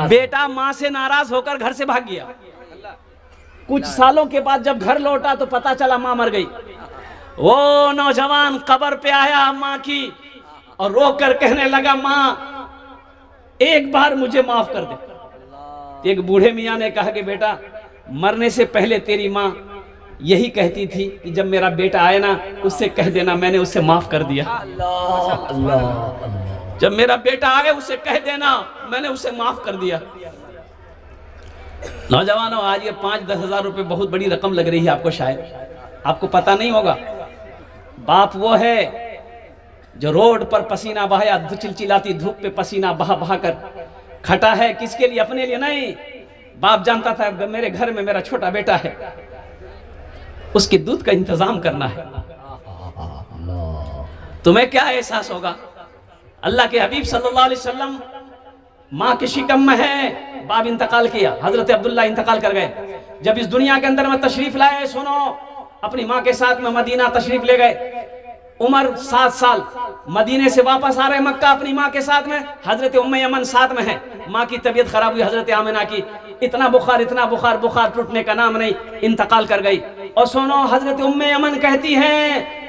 बेटा माँ से नाराज होकर घर से भाग गया। कुछ सालों के बाद जब घर लौटा तो पता चला माँ मर गई। वो नौजवान कब्र पे आया माँ की और रो कर कहने लगा, माँ एक बार मुझे माफ कर दे। एक बूढ़े मियाँ ने कहा कि बेटा मरने से पहले तेरी माँ यही कहती थी कि जब मेरा बेटा आए ना उससे कह देना मैंने उसे माफ कर दिया। जब मेरा बेटा आए उसे कह देना मैंने उसे माफ कर दिया। नौजवानों, आज ये 5-10 हज़ार रुपए बहुत बड़ी रकम लग रही है आपको, शायद आपको पता नहीं होगा। बाप वो है जो रोड पर पसीना बहाया, चिलचिलाती धूप पे पसीना बहा बहा कर खटा है। किसके लिए? अपने लिए नहीं। बाप जानता था मेरे घर में मेरा छोटा बेटा है, उसके दूध का इंतजाम करना है। तुम्हें क्या एहसास होगा? अल्लाह के हबीब सल्लल्लाहु अलैहि वसल्लम माँ के शिकम में है, बाप इंतकाल किया, हजरत अब्दुल्ला इंतकाल कर गए। जब इस दुनिया के अंदर में तशरीफ लाए, सुनो, अपनी माँ के साथ में मदीना तशरीफ ले गए। उमर 7 साल, मदीने से वापस आ रहे मक्का अपनी माँ के साथ में। हजरत उम्मे यमन साथ में है। माँ की तबीयत खराब हुई हजरत आमिना की, इतना बुखार बुखार टूटने का नाम नहीं, इंतकाल कर गई। और सुनो, हजरत उम्मे यमन कहती हैं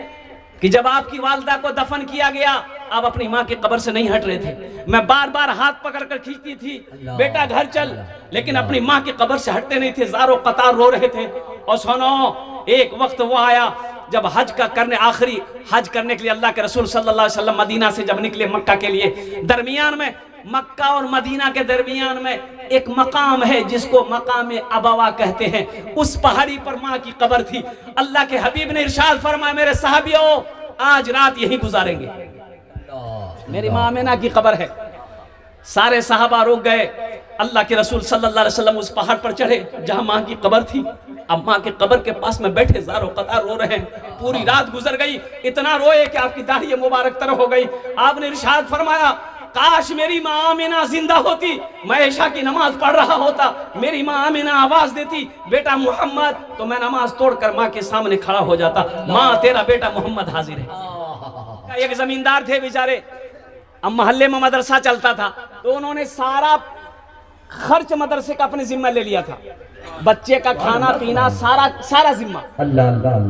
कि जब आपकी वालदा को दफन किया गया आप अपनी माँ की कब्र से नहीं हट रहे थे। मैं बार बार हाथ पकड़कर खींचती थी, बेटा घर चल, लेकिन अपनी माँ की कब्र से हटते नहीं थे, ज़ारो कतार रो रहे थे। और सुनो, एक वक्त वो आया जब हज का करने, आखिरी हज करने के लिए अल्लाह के रसूल सल्लल्लाहु अलैहि वसल्लम मदीना से जब निकले मक्का के लिए, दरमियान में, मक्का और मदीना के दरमियान में एक मकाम है जिसको मकाम अबवा कहते हैं। उस पहाड़ी पर माँ की कब्र थी। अल्लाह के हबीब ने इरशाद फरमाया, मेरे सहाबियों आज रात यहीं गुजारेंगे, मेरी माँ आमिना की कब्र है। सारे सहाबा रुक गए। अल्लाह के रसूल सल्लल्लाहु अलैहि वसल्लम उस पहाड़ पर चढ़े जहां माँ की कब्र थी। अब माँ के कब्र के पास में बैठे ज़ारो कतार रो रहे हैं। पूरी रात गुजर गई, इतना रोए कि आपकी दाढ़ी मुबारक तरह हो गई। आपने इरशाद फरमाया, काश मेरी माँ आमिना जिंदा होती, मैं इशा की नमाज पढ़ रहा होता, मेरी माँ आमिना आवाज देती बेटा मोहम्मद, तो मैं नमाज तोड़कर माँ के सामने खड़ा हो जाता, माँ तेरा बेटा मोहम्मद हाजिर है। एक जमींदार थे बेचारे, अब मोहल्ले में मदरसा चलता था तो उन्होंने सारा खर्च मदरसे का अपने जिम्मा ले लिया था, बच्चे का खाना पीना सारा जिम्मा।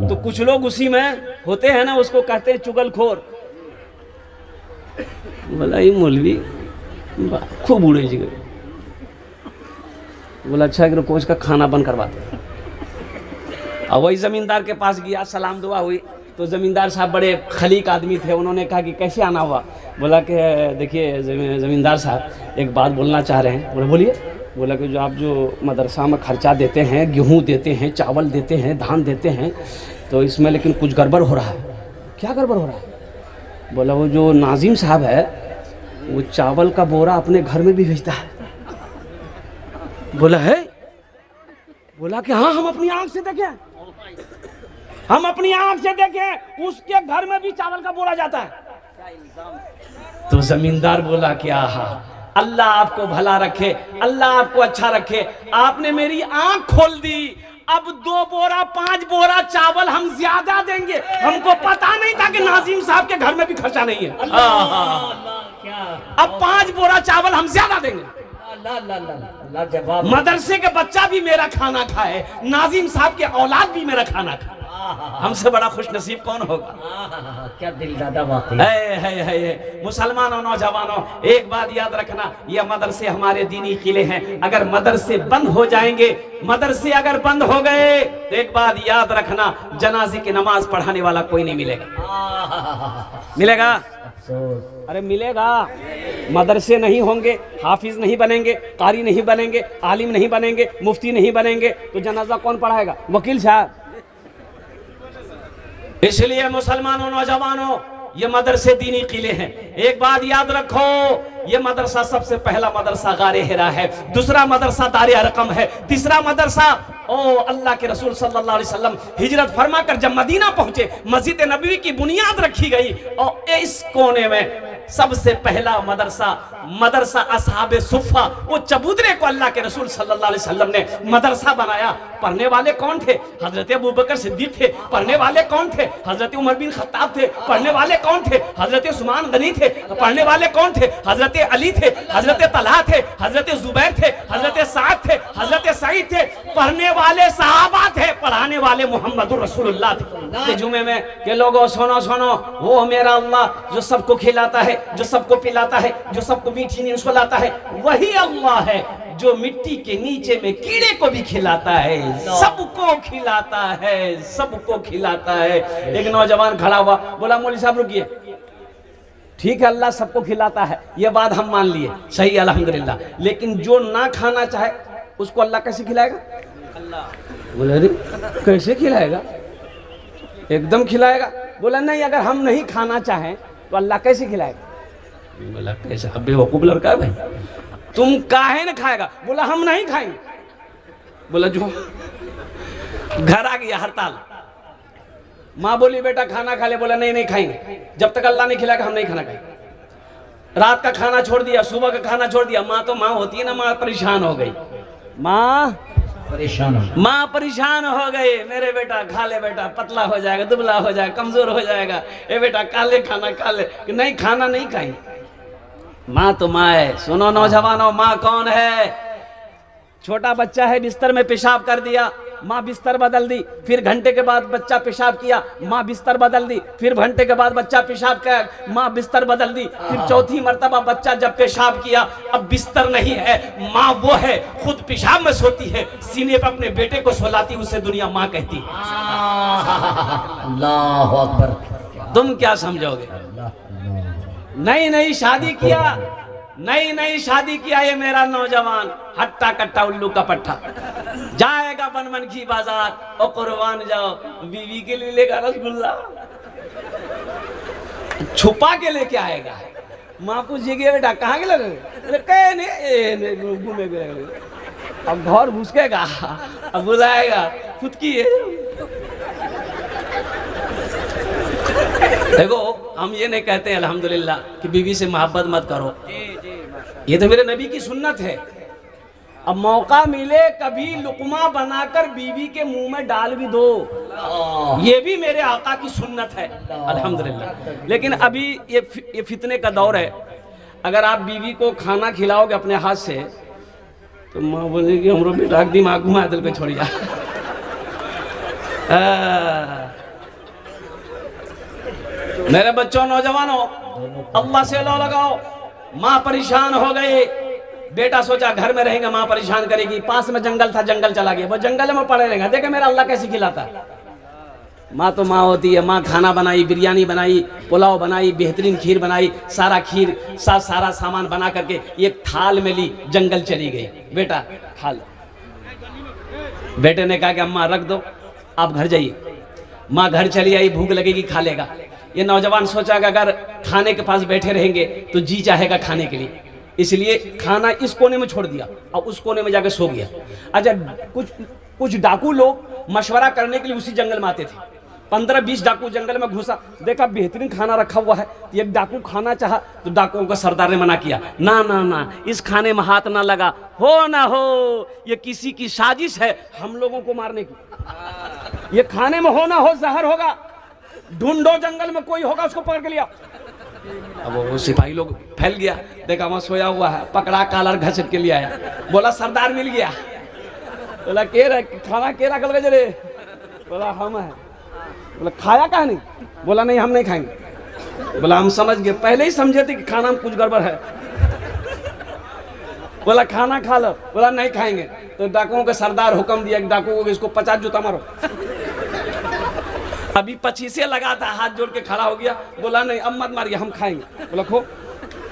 तो कुछ लोग उसी में होते हैं ना, उसको कहते हैं चुगलखोर। बोला ये मौलवी खूब बूढ़े जी गए। बोला अच्छा एक कोच का खाना बंद करवाते। और वही जमींदार के पास गया, सलाम दुआ हुई तो जमींदार साहब बड़े खलीक आदमी थे, उन्होंने कहा कि कैसे आना हुआ? बोला कि देखिए जमींदार साहब एक बात बोलना चाह रहे हैं। बोले बोलिए। बोला कि जो आप जो मदरसा में खर्चा देते हैं, गेहूँ देते हैं, चावल देते हैं, धान देते हैं, तो इसमें लेकिन कुछ गड़बड़ हो रहा है। क्या गड़बड़ हो रहा है? बोला वो जो नाजिम साहब है वो चावल का बोरा अपने घर में भी भेजता है। बोला है? बोला कि हाँ हम अपनी आंख से देखें, हम अपनी आंख से देखें, उसके घर में भी चावल का बोरा जाता है। तो जमींदार बोला कि आहा अल्लाह आपको भला रखे, अल्लाह आपको अच्छा रखे, आपने मेरी आंख खोल दी। अब 2 बोरा 5 बोरा चावल हम ज्यादा देंगे, हमको पता नहीं था कि नाजिम साहब के घर में भी खर्चा नहीं है। अब 5 बोरा चावल हम ज्यादा देंगे। मदरसे के बच्चा भी मेरा खाना खाए, नाजिम साहब के औलाद भी मेरा खाना खाए, हमसे बड़ा खुश नसीब कौन होगा? क्या दिलदादा बात है। मुसलमानों, नौजवानों, एक बात याद रखना, ये मदरसे हमारे दीनी किले हैं। अगर मदरसे बंद हो जाएंगे, मदरसे अगर बंद हो गए तो एक बात याद रखना, जनाजे की नमाज पढ़ाने वाला कोई नहीं मिलेगा। मिलेगा? अरे मिलेगा। मदरसे नहीं होंगे, हाफिज नहीं बनेंगे, कारी नहीं बनेंगे, आलिम नहीं बनेंगे, मुफ्ती नहीं बनेंगे, तो जनाजा कौन पढ़ाएगा? वकील साहब। इसलिए मुसलमानों, नौजवानों, ये मदरसे दीनी किले हैं। एक बात याद रखो, ये मदरसा सबसे पहला मदरसा गारे हिरा है, दूसरा मदरसा दारे अरकम है, तीसरा मदरसा अल्लाह के रसूल सल्लल्लाहु अलैहि वसल्लम हिजरत फरमाकर जब मदीना पहुंचे, मस्जिद नबवी की बुनियाद रखी गई और इस कोने में सबसे पहला मदरसा मदरसा असहाबे सुफ़ा, वो चबूतरे को अल्लाह के रसूल सल्लल्लाहु अलैहि वसल्लम ने मदरसा बनाया। पढ़ने वाले कौन थे? हजरत अबू बकर सिद्दीक थे। पढ़ने वाले कौन थे? हजरत उमर बिन खत्ताब थे। पढ़ने वाले कौन थे? हजरत उस्मान गनी थे। पढ़ने वाले कौन थे? हजरत अली थे, हजरत तलहा थे, हजरत जुबैर थे, हजरत साद थे, हजरत सईद थे। पढ़ने वाले सहाबा थे, पढ़ाने वाले मोहम्मदुर रसूलुल्लाह थे। जुमे में के लोगों सुनो सुनो, वो मेरा अल्लाह जो सबको खिलाता है, जो सबको पिलाता है, जो सबको मीठी नींद सुलाता है, वही अल्लाह है जो मिट्टी के नीचे में कीड़े को भी खिलाता है, सबको खिलाता है, सबको खिलाता है। एक नौजवान खड़ा हुआ, बोला मौलवी साहब रुकिए, ठीक है अल्लाह सबको खिलाता है, ये बात हम मान लिए, सही अल्हम्दुलिल्लाह, लेकिन जो ना खाना चाहे उसको अल्लाह कैसे खिलाएगा? बोला अरे कैसे खिलाएगा? एकदम खिलाएगा। बोला नहीं, अगर हम नहीं खाना चाहें तो अल्लाह कैसे खिलाएगा? बोला कैसे? अब बेवकूफ लड़का है भाई, तुम काहे न खाएगा? बोला हम नहीं खाएंगे। बोला जो घर आ गया हड़ताल, माँ बोली बेटा खाना खा ले, बोला नहीं नहीं खाएंगे, जब तक अल्लाह नहीं खिलाएगा हम नहीं खाना खाएंगे। रात का खाना छोड़ दिया, सुबह का खाना छोड़ दिया। माँ तो माँ होती है ना, माँ परेशान हो गई, माँ परेशान हो गई, मेरे बेटा खा ले, बेटा पतला हो जाएगा, दुबला हो जाएगा, कमजोर हो जाएगा, ए बेटा खा ले खाना, खा ले। नहीं खाना नहीं खाएंगे। माँ तो माँ है। सुनो नौजवानों, माँ कौन है? छोटा बच्चा है, बिस्तर में पेशाब कर दिया, माँ बिस्तर बदल दी, फिर घंटे के बाद बच्चा पेशाब किया, माँ बिस्तर बदल दी, फिर घंटे के बाद बच्चा पेशाब किया, माँ बिस्तर बदल दी, फिर चौथी मर्तबा बच्चा जब पेशाब किया, अब बिस्तर नहीं है, माँ वो है, खुद पेशाब में सोती है, सीने पर अपने बेटे को सुलाती, उसे दुनिया माँ कहती। अल्लाह अकबर। तुम क्या समझोगे? नई नई शादी किया, नई नई शादी किया ये मेरा नौजवान, हट्टा कट्टा उल्लू का पट्टा, जाएगा बनमन की बाजार और कुर्बान जाओ, बीवी के लिए लेगा रसगुल्ला, छुपा के लेके आएगा। माँ पूछेगी बेटा कहाँ के लगे? घूमे भी लगे। अब घर घुसकेगा, अब बुलाएगा, खुद की है। देखो हम ये नहीं कहते अल्हम्दुलिल्लाह कि बीवी से मोहब्बत मत करो, ये तो मेरे नबी की सुन्नत है। अब मौका मिले कभी लुकमा बनाकर बीवी के मुंह में डाल भी दो, ये भी मेरे आका की सुन्नत है अल्हम्दुलिल्लाह। लेकिन अभी ये फितने का दौर है, अगर आप बीवी को खाना खिलाओगे अपने हाथ से तो माँ बोलेगी हमरो बेटा दिमाग घुमा दिल पे छोड़िया। मेरे बच्चों नौजवानों, अल्लाह से लो लगाओ। माँ परेशान हो गई, बेटा सोचा घर में रहेंगे माँ परेशान करेगी, पास में जंगल था जंगल चला गया, वो जंगल में पड़े रहेंगे, देखे मेरा अल्लाह कैसे खिलाता। माँ तो माँ होती है, माँ खाना बनाई, बिरयानी बनाई, पुलाव बनाई, बेहतरीन खीर बनाई, सारा खीर सारा सामान बना करके एक थाल में ली, जंगल चली गई, बेटा खा लो। बेटे ने कहा कि अम्मा रख दो, आप घर जाइए। माँ घर चली आई, भूख लगेगी खा लेगा। ये नौजवान सोचा कि अगर खाने के पास बैठे रहेंगे तो जी चाहेगा खाने के लिए, इसलिए खाना इस कोने में छोड़ दिया और उस कोने में जाकर सो गया। अच्छा कुछ डाकू लोग मशवरा करने के लिए उसी जंगल में आते थे। 15-20 डाकू जंगल में घुसा, देखा बेहतरीन खाना रखा हुआ है, एक डाकू खाना चाहा तो डाकुओं का सरदार ने मना किया, ना ना ना इस खाने में हाथ ना लगा, हो ना हो ये किसी की साजिश है हम लोगों को मारने की, ये खाने में हो ना हो जहर होगा, ढूंढो जंगल में कोई होगा उसको पकड़ के लिया। अब वो सिपाही लोग फैल गया, देखा वहां सोया हुआ है, पकड़ा, कालर घसीट के लिया है, बोला सरदार मिल गया। बोला खाना के रखल गए? बोला हम है। बोला खाया कहा नहीं? बोला नहीं हम नहीं खाएंगे। बोला हम समझ गए, पहले ही समझे थे कि खाना में कुछ गड़बड़ है। बोला खाना खा लो। बोला नहीं खाएंगे। तो डाकुओं के सरदार हुक्म दिया कि डाकुओं को इसको 50 जूता मारो। अभी 25 लगा था, हाथ जोड़ के खड़ा हो गया, बोला नहीं अब मत मारिए हम खाएंगे। बोला खो।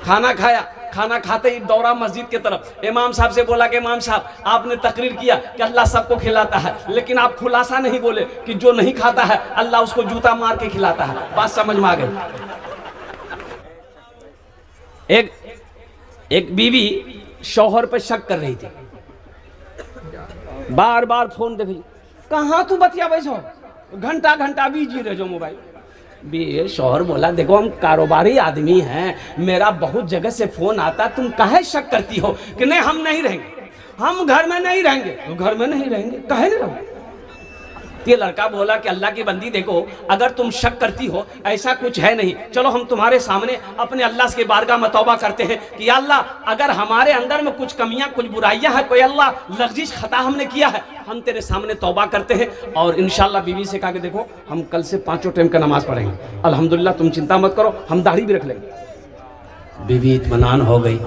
खाना खाया, खाना खाते ही दौड़ा मस्जिद के तरफ, इमाम साहब से बोला कि इमाम साहब आपने तकरीर किया कि अल्लाह सबको खिलाता है, लेकिन आप खुलासा नहीं बोले कि जो नहीं खाता है अल्लाह उसको जूता मार के खिलाता है। बात समझ में आ गई? एक बीवी शौहर पर शक कर रही थी, बार बार फोन देख, कहाँ तू बतिया बैठो, घंटा घंटा बिजी रह जो मोबाइल, भी शौहर बोला देखो हम कारोबारी आदमी हैं, मेरा बहुत जगह से फोन आता, तुम काहे शक करती हो कि नहीं हम नहीं रहेंगे, हम घर में नहीं रहेंगे। तो घर में नहीं रहेंगे, काहे नहीं रहोगे? ये लड़का बोला कि अल्लाह की बंदी देखो, अगर तुम शक करती हो ऐसा कुछ है नहीं, चलो हम तुम्हारे सामने अपने अल्लाह के बारगाह में तौबा करते हैं कि या अल्लाह अगर हमारे अंदर में कुछ कमियां कुछ बुराइयां हैं, कोई अल्लाह लफ्ज़िश खता हमने किया है, हम तेरे सामने तौबा करते हैं। और इंशाल्लाह बीवी से कहा कि देखो हम कल से 5 टाइम का नमाज पढ़ेंगे, अल्हम्दुलिल्लाह तुम चिंता मत करो, हम दाढ़ी भी रख लेंगे। बीवी इत्मीनान हो गई,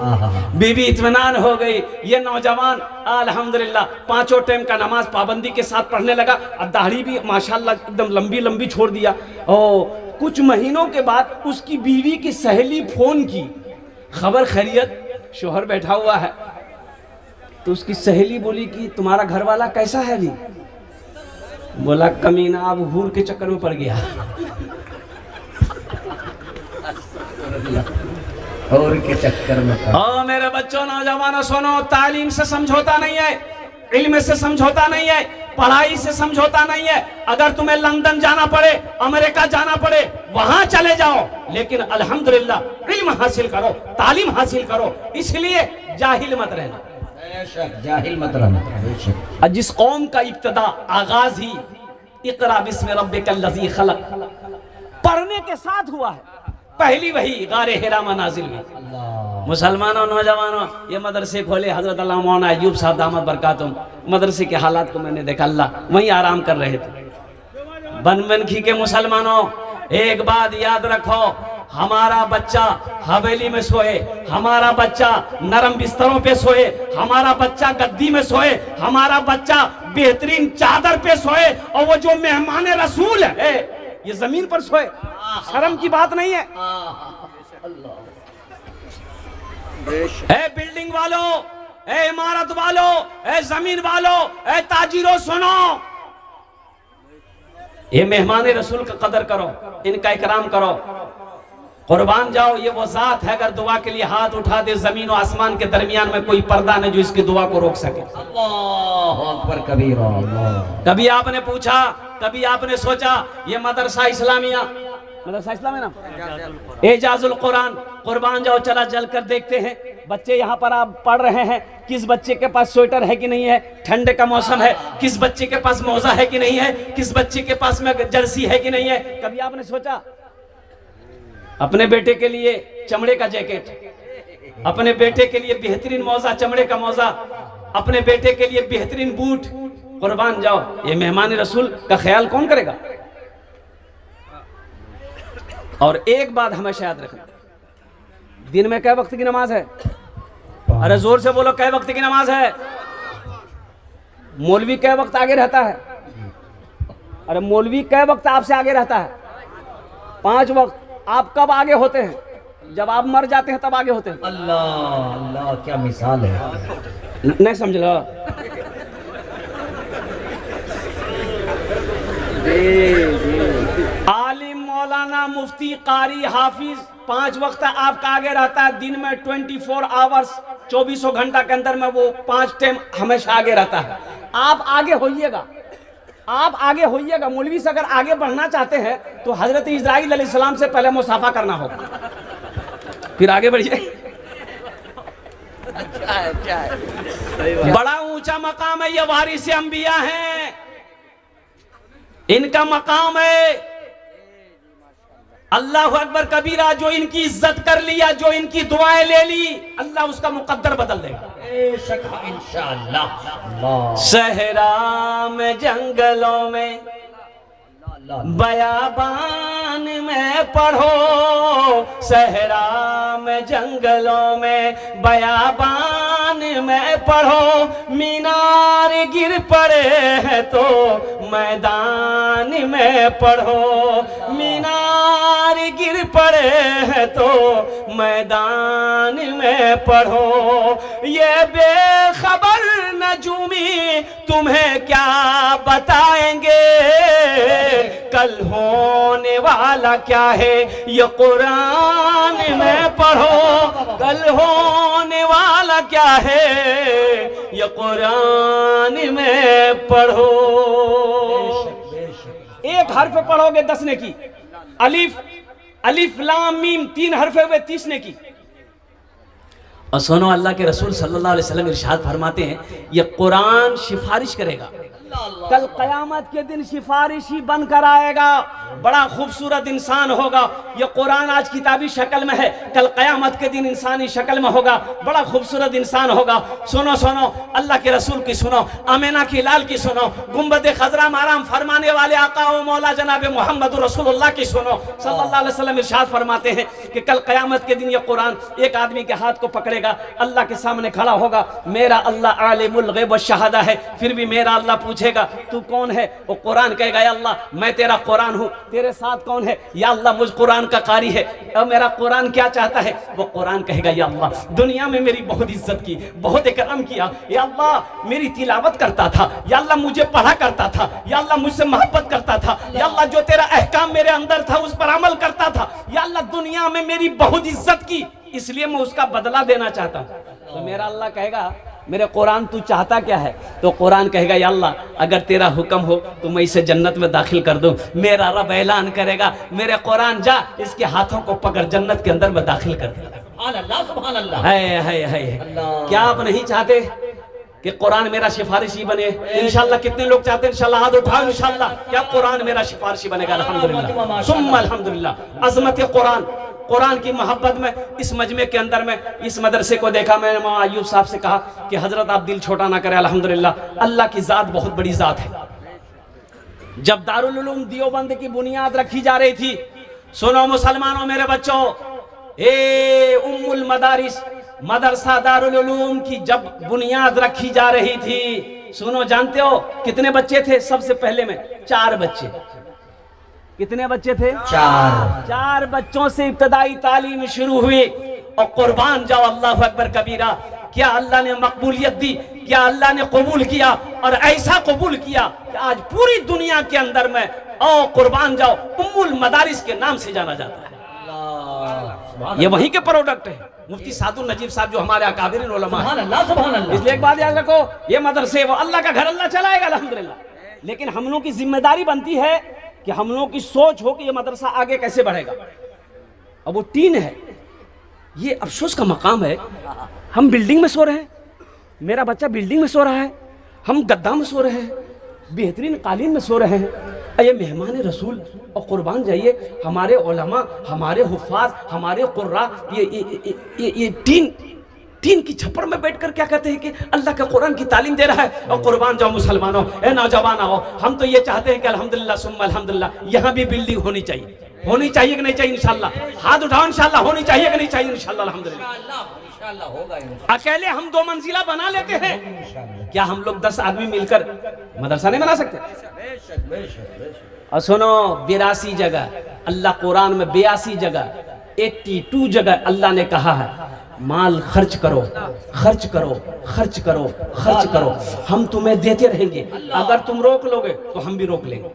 बीवी इत्मीनान हो गई। ये नौजवान अल्हम्दुलिल्लाह 5 टाइम का नमाज पाबंदी के साथ पढ़ने लगा और दाढ़ी भी माशाल्लाह एकदम लंबी लंबी छोड़ दिया। और कुछ महीनों के बाद उसकी बीवी की सहेली फोन की, खबर खैरियत, शोहर बैठा हुआ है। तो उसकी सहेली बोली कि तुम्हारा घर वाला कैसा है अभी? बोला कमीना अब हूर के चक्कर में पड़ गया। और के चक्कर में ओ मेरे बच्चों नौजवानों सुनो, तालीम से समझौता नहीं है, इल्म से समझौता नहीं है, पढ़ाई से समझौता नहीं है। अगर तुम्हें लंदन जाना पड़े, अमेरिका जाना पड़े, वहां चले जाओ, लेकिन अल्हम्दुलिल्लाह इल्म हासिल करो, तालीम हासिल करो, इसलिए जाहिल मत रहना। बेशक जाहिल मत रहना। जिस कौम का इब्तिदा आगाज ही इक़रा बिस्मि रब्बिकल लज़ी खलक़ पढ़ने के साथ हुआ है, पहली वही गारे हिरा में नाजिल हुई। मुसलमानों नौजवानों ये मदरसे खोले, हजरत अल्लामा मौलाना अय्यूब साहब दामद बरकातुम, मदरसे के हालात को मैंने देखा, अल्लाह वहीं आराम कर रहे थे। बनमनखी के मुसलमानों एक बात याद रखो, हमारा बच्चा हवेली में सोए, हमारा बच्चा नरम बिस्तरों पे सोए, हमारा बच्चा गद्दी में सोए, हमारा बच्चा बेहतरीन चादर पे सोए, और वो जो मेहमान रसूल है ये जमीन पर सोए, शर्म की बात नहीं है। ए बिल्डिंग वालों, ए इमारत वालों, ए जमीन वालों, ए ताजिरों सुनो, ये मेहमान रसूल का कदर करो, इनका इकराम करो, कुर्बान जाओ। ये वो जात है अगर दुआ के लिए हाथ उठा दे, जमीन और आसमान के दरमियान में कोई पर्दा नहीं जो इसकी दुआ को रोक सके। अल्लाहु अकबर कबीरा। कभी आपने पूछा, कभी आपने सोचा ये मदरसा इस्लामिया, मदरसा इस्लामिया ना, एजाजुल कुरान, कुर्बान जाओ चला जल कर देखते हैं। बच्चे यहाँ पर आप पढ़ रहे हैं, किस बच्चे के पास स्वेटर है कि नहीं है, ठंड का मौसम है, किस बच्चे के पास मौजा है कि नहीं है, किस बच्चे के पास में जर्सी है कि नहीं है? कभी आपने सोचा? अपने बेटे के लिए चमड़े का जैकेट, अपने बेटे के लिए बेहतरीन मौजा, चमड़े का मौजा, अपने बेटे के लिए बेहतरीन बूट, कुर्बान जाओ ये मेहमान रसूल का ख्याल कौन करेगा? और एक बात हमेशा याद रखना, दिन में कै वक्त की नमाज है? अरे जोर से बोलो, कै वक्त की नमाज है? मौलवी कै वक्त आगे रहता है? अरे मौलवी कै वक्त आपसे आगे रहता है? 5 वक्त। आप कब आगे होते हैं? जब आप मर जाते हैं तब आगे होते हैं। अल्लाह अल्लाह क्या मिसाल है। नहीं समझ लो। आलिम मौलाना मुफ्ती कारी हाफिज 5 वक्त आपका आगे रहता है, दिन में 24 आवर्स 24 घंटा के अंदर में वो 5 टाइम हमेशा आगे रहता है। आप आगे होइएगा, आप आगे होइएगा। मौलवी से अगर आगे बढ़ना चाहते हैं तो हजरत इस्राइल अलैहिस्सलाम से पहले मुसाफा करना होगा, फिर आगे बढ़िए। बड़ा ऊंचा मकाम है, ये वारिस अंबिया हैं, इनका मकाम है। अल्लाह अकबर कबीरा, जो इनकी इज्जत कर लिया, जो इनकी दुआएं ले ली, अल्लाह उसका मुकद्दर बदल देगा इंशाअल्लाह। सहरा में जंगलों में बयाबान में पढ़ो, सहरा में जंगलों में बयाबान में पढ़ो, मीनार गिर पड़े हैं तो मैदान में पढ़ो, मीनार गिर पड़े हैं तो मैदान में पढ़ो। ये बेखबर नजूमी तुम्हें क्या बताएंगे, कल होने वाला क्या है ये कुरान में पढ़ो, कल होने वाला क्या है ये कुरान में पढ़ो। एक हर्फ पढ़ोगे 10 नेकी, अलिफ अलिफ लाम मीम 3 हरफे हुए 30 ने की। और सुनो अल्लाह के रसूल सल्लल्लाहु अलैहि वसल्लम इरशाद फरमाते हैं ये कुरान सिफारिश करेगा, कल क़यामत के दिन सिफारिश ही बनकर आएगा। बड़ा खूबसूरत इंसान होगा। ये कुरान आज किताबी शक्ल में है, कल क़यामत के दिन इंसानी शक्ल में होगा। बड़ा खूबसूरत इंसान होगा। सुनो सुनो अल्लाह के रसूल की सुनो, आमिना की लाल की सुनो, गुंबद खजरा माराम फरमाने वाले आका व मौला जनाब मोहम्मद रसूलुल्लाह की सुनो। सल्लल्लाहु अलैहि वसल्लम इरशाद फरमाते हैं कि कल क़यामत के दिन ये कुरान एक आदमी के हाथ को पकड़ेगा, अल्लाह के सामने खड़ा होगा। मेरा अल्लाह आलिमुल गैब व शहादा है, फिर भी मेरा अल्लाह पूछेगा तू कौन है? वो कुरान कहेगा या अल्लाह मैं तेरा कुरान हूँ। तेरे साथ कौन है? या अल्लाह मुझ कुरान का कारी है। और मेरा कुरान क्या चाहता है? वो कुरान कहेगा या अल्लाह दुनिया में मेरी बहुत इज्जत की, बहुत इकराम किया, या अल्लाह मेरी तिलावत करता था, या अल्लाह मुझे पढ़ा करता था, या अल्लाह मुझसे मोहब्बत करता था, या अल्लाह जो तेरा अहकाम मेरे अंदर था उस पर अमल करता था, या अल्लाह दुनिया में मेरी बहुत इज्जत की, इसलिए मैं उसका बदला देना चाहता हूँ। तो मेरा अल्लाह कहेगा मेरे कुरान तू चाहता क्या है? तो कुरान कहेगा या अल्लाह अगर तेरा हुक्म हो तो मैं इसे जन्नत में दाखिल कर दूं। मेरा रब ऐलान करेगा मेरे कुरान जा इसके हाथों को पकड़ जन्नत के अंदर में दाखिल कर दे। सुभान अल्लाह। है क्या आप नहीं चाहते कि कुरान मेरा सिफारिशी बने? इंशाल्लाह कितने लोग चाहते हैं? इंशाल्लाह हाथ उठाओ इंशाल्लाह क्या कुरान मेरा सिफारिशी बनेगा? अल्हम्दुलिल्लाह सुम्मा अल्हम्दुलिल्लाह। अज़मत कुरान, कुरान की मोहब्बत में इस मजमे के अंदर में इस मदरसे को देखा। मैंने मौलाना अय्यूब साहब से कहा कि हजरत आप दिल छोटा ना करें, अल्हम्दुलिल्लाह अल्लाह की ज़ात बहुत बड़ी ज़ात है। जब दारुल उलूम देवबंद की बुनियाद रखी जा रही थी, सुनो मुसलमानों मेरे बच्चों, ए उम्मुल मदारिस मदरसा दारुल उलूम की जब बुनियाद रखी जा रही थी, सुनो जानते हो कितने बच्चे थे? सबसे पहले में 4 बच्चे। कितने बच्चे थे? 4 बच्चों से इब्तदाई तालीम शुरू हुई। और कुर्बान जाओ अल्लाह अकबर कबीरा, क्या अल्लाह ने मकबूलियत दी, क्या अल्लाह ने कबूल किया, और ऐसा कबूल किया कि आज पूरी दुनिया के अंदर में और कुर्बान जाओ उम्मुल मदारिस के नाम से जाना जाता है। ये वहीं के प्रोडक्ट है। मुफ्ती सादुल नजीब साहब जो हमारे अकाबिरीन उलमा हैं। इसलिए एक बात याद रखो, ये मदरसे वो अल्लाह का घर अल्लाह चलाएगा अल्हम्दुलिल्लाह। लेकिन हम लोगों की जिम्मेदारी बनती है कि हम लोगों की सोच हो कि ये मदरसा आगे कैसे बढ़ेगा। अब वो टीन है, ये अफसोस का मकाम है। हम बिल्डिंग में सो रहे हैं, मेरा बच्चा बिल्डिंग में सो रहा है, हम गद्दा में सो रहे हैं, बेहतरीन कालीन में सो रहे हैं। ये मेहमान रसूल और कुर्बान जाइए हमारे उलमा, हमारे हुफ़ाज़, हमारे कुर्रा ये टीन की छप्पर में बैठकर क्या कहते हैं कि अल्लाह के कुरान की तालीम दे रहा है। और कुर्बान जाओ मुसलमानों, ए नौजवान आओ, हम तो ये चाहते हैं कि अल्हम्दुलिल्लाह सुम्मा अल्हम्दुलिल्लाह यहाँ भी बिल्डिंग होनी चाहिए। होनी चाहिए कि नहीं चाहिए? इंशाल्लाह हाथ उठाओ इंशाल्लाह। होनी चाहिए कि नहीं चाहिए? इंशाल्लाह अल्हम्दुलिल्लाह होगा। अकेले हम 2 मंजिला बना लेते हैं, क्या हम लोग 10 आदमी मिलकर मदरसा नहीं बना सकते? और सुनो 82 जगह अल्लाह कुरान में 82 जगह 82 जगह अल्लाह ने कहा है माल खर्च करो, खर्च करो, खर्च करो, खर्च करो, हम तुम्हें देते रहेंगे। अगर तुम रोक लोगे तो हम भी रोक लेंगे।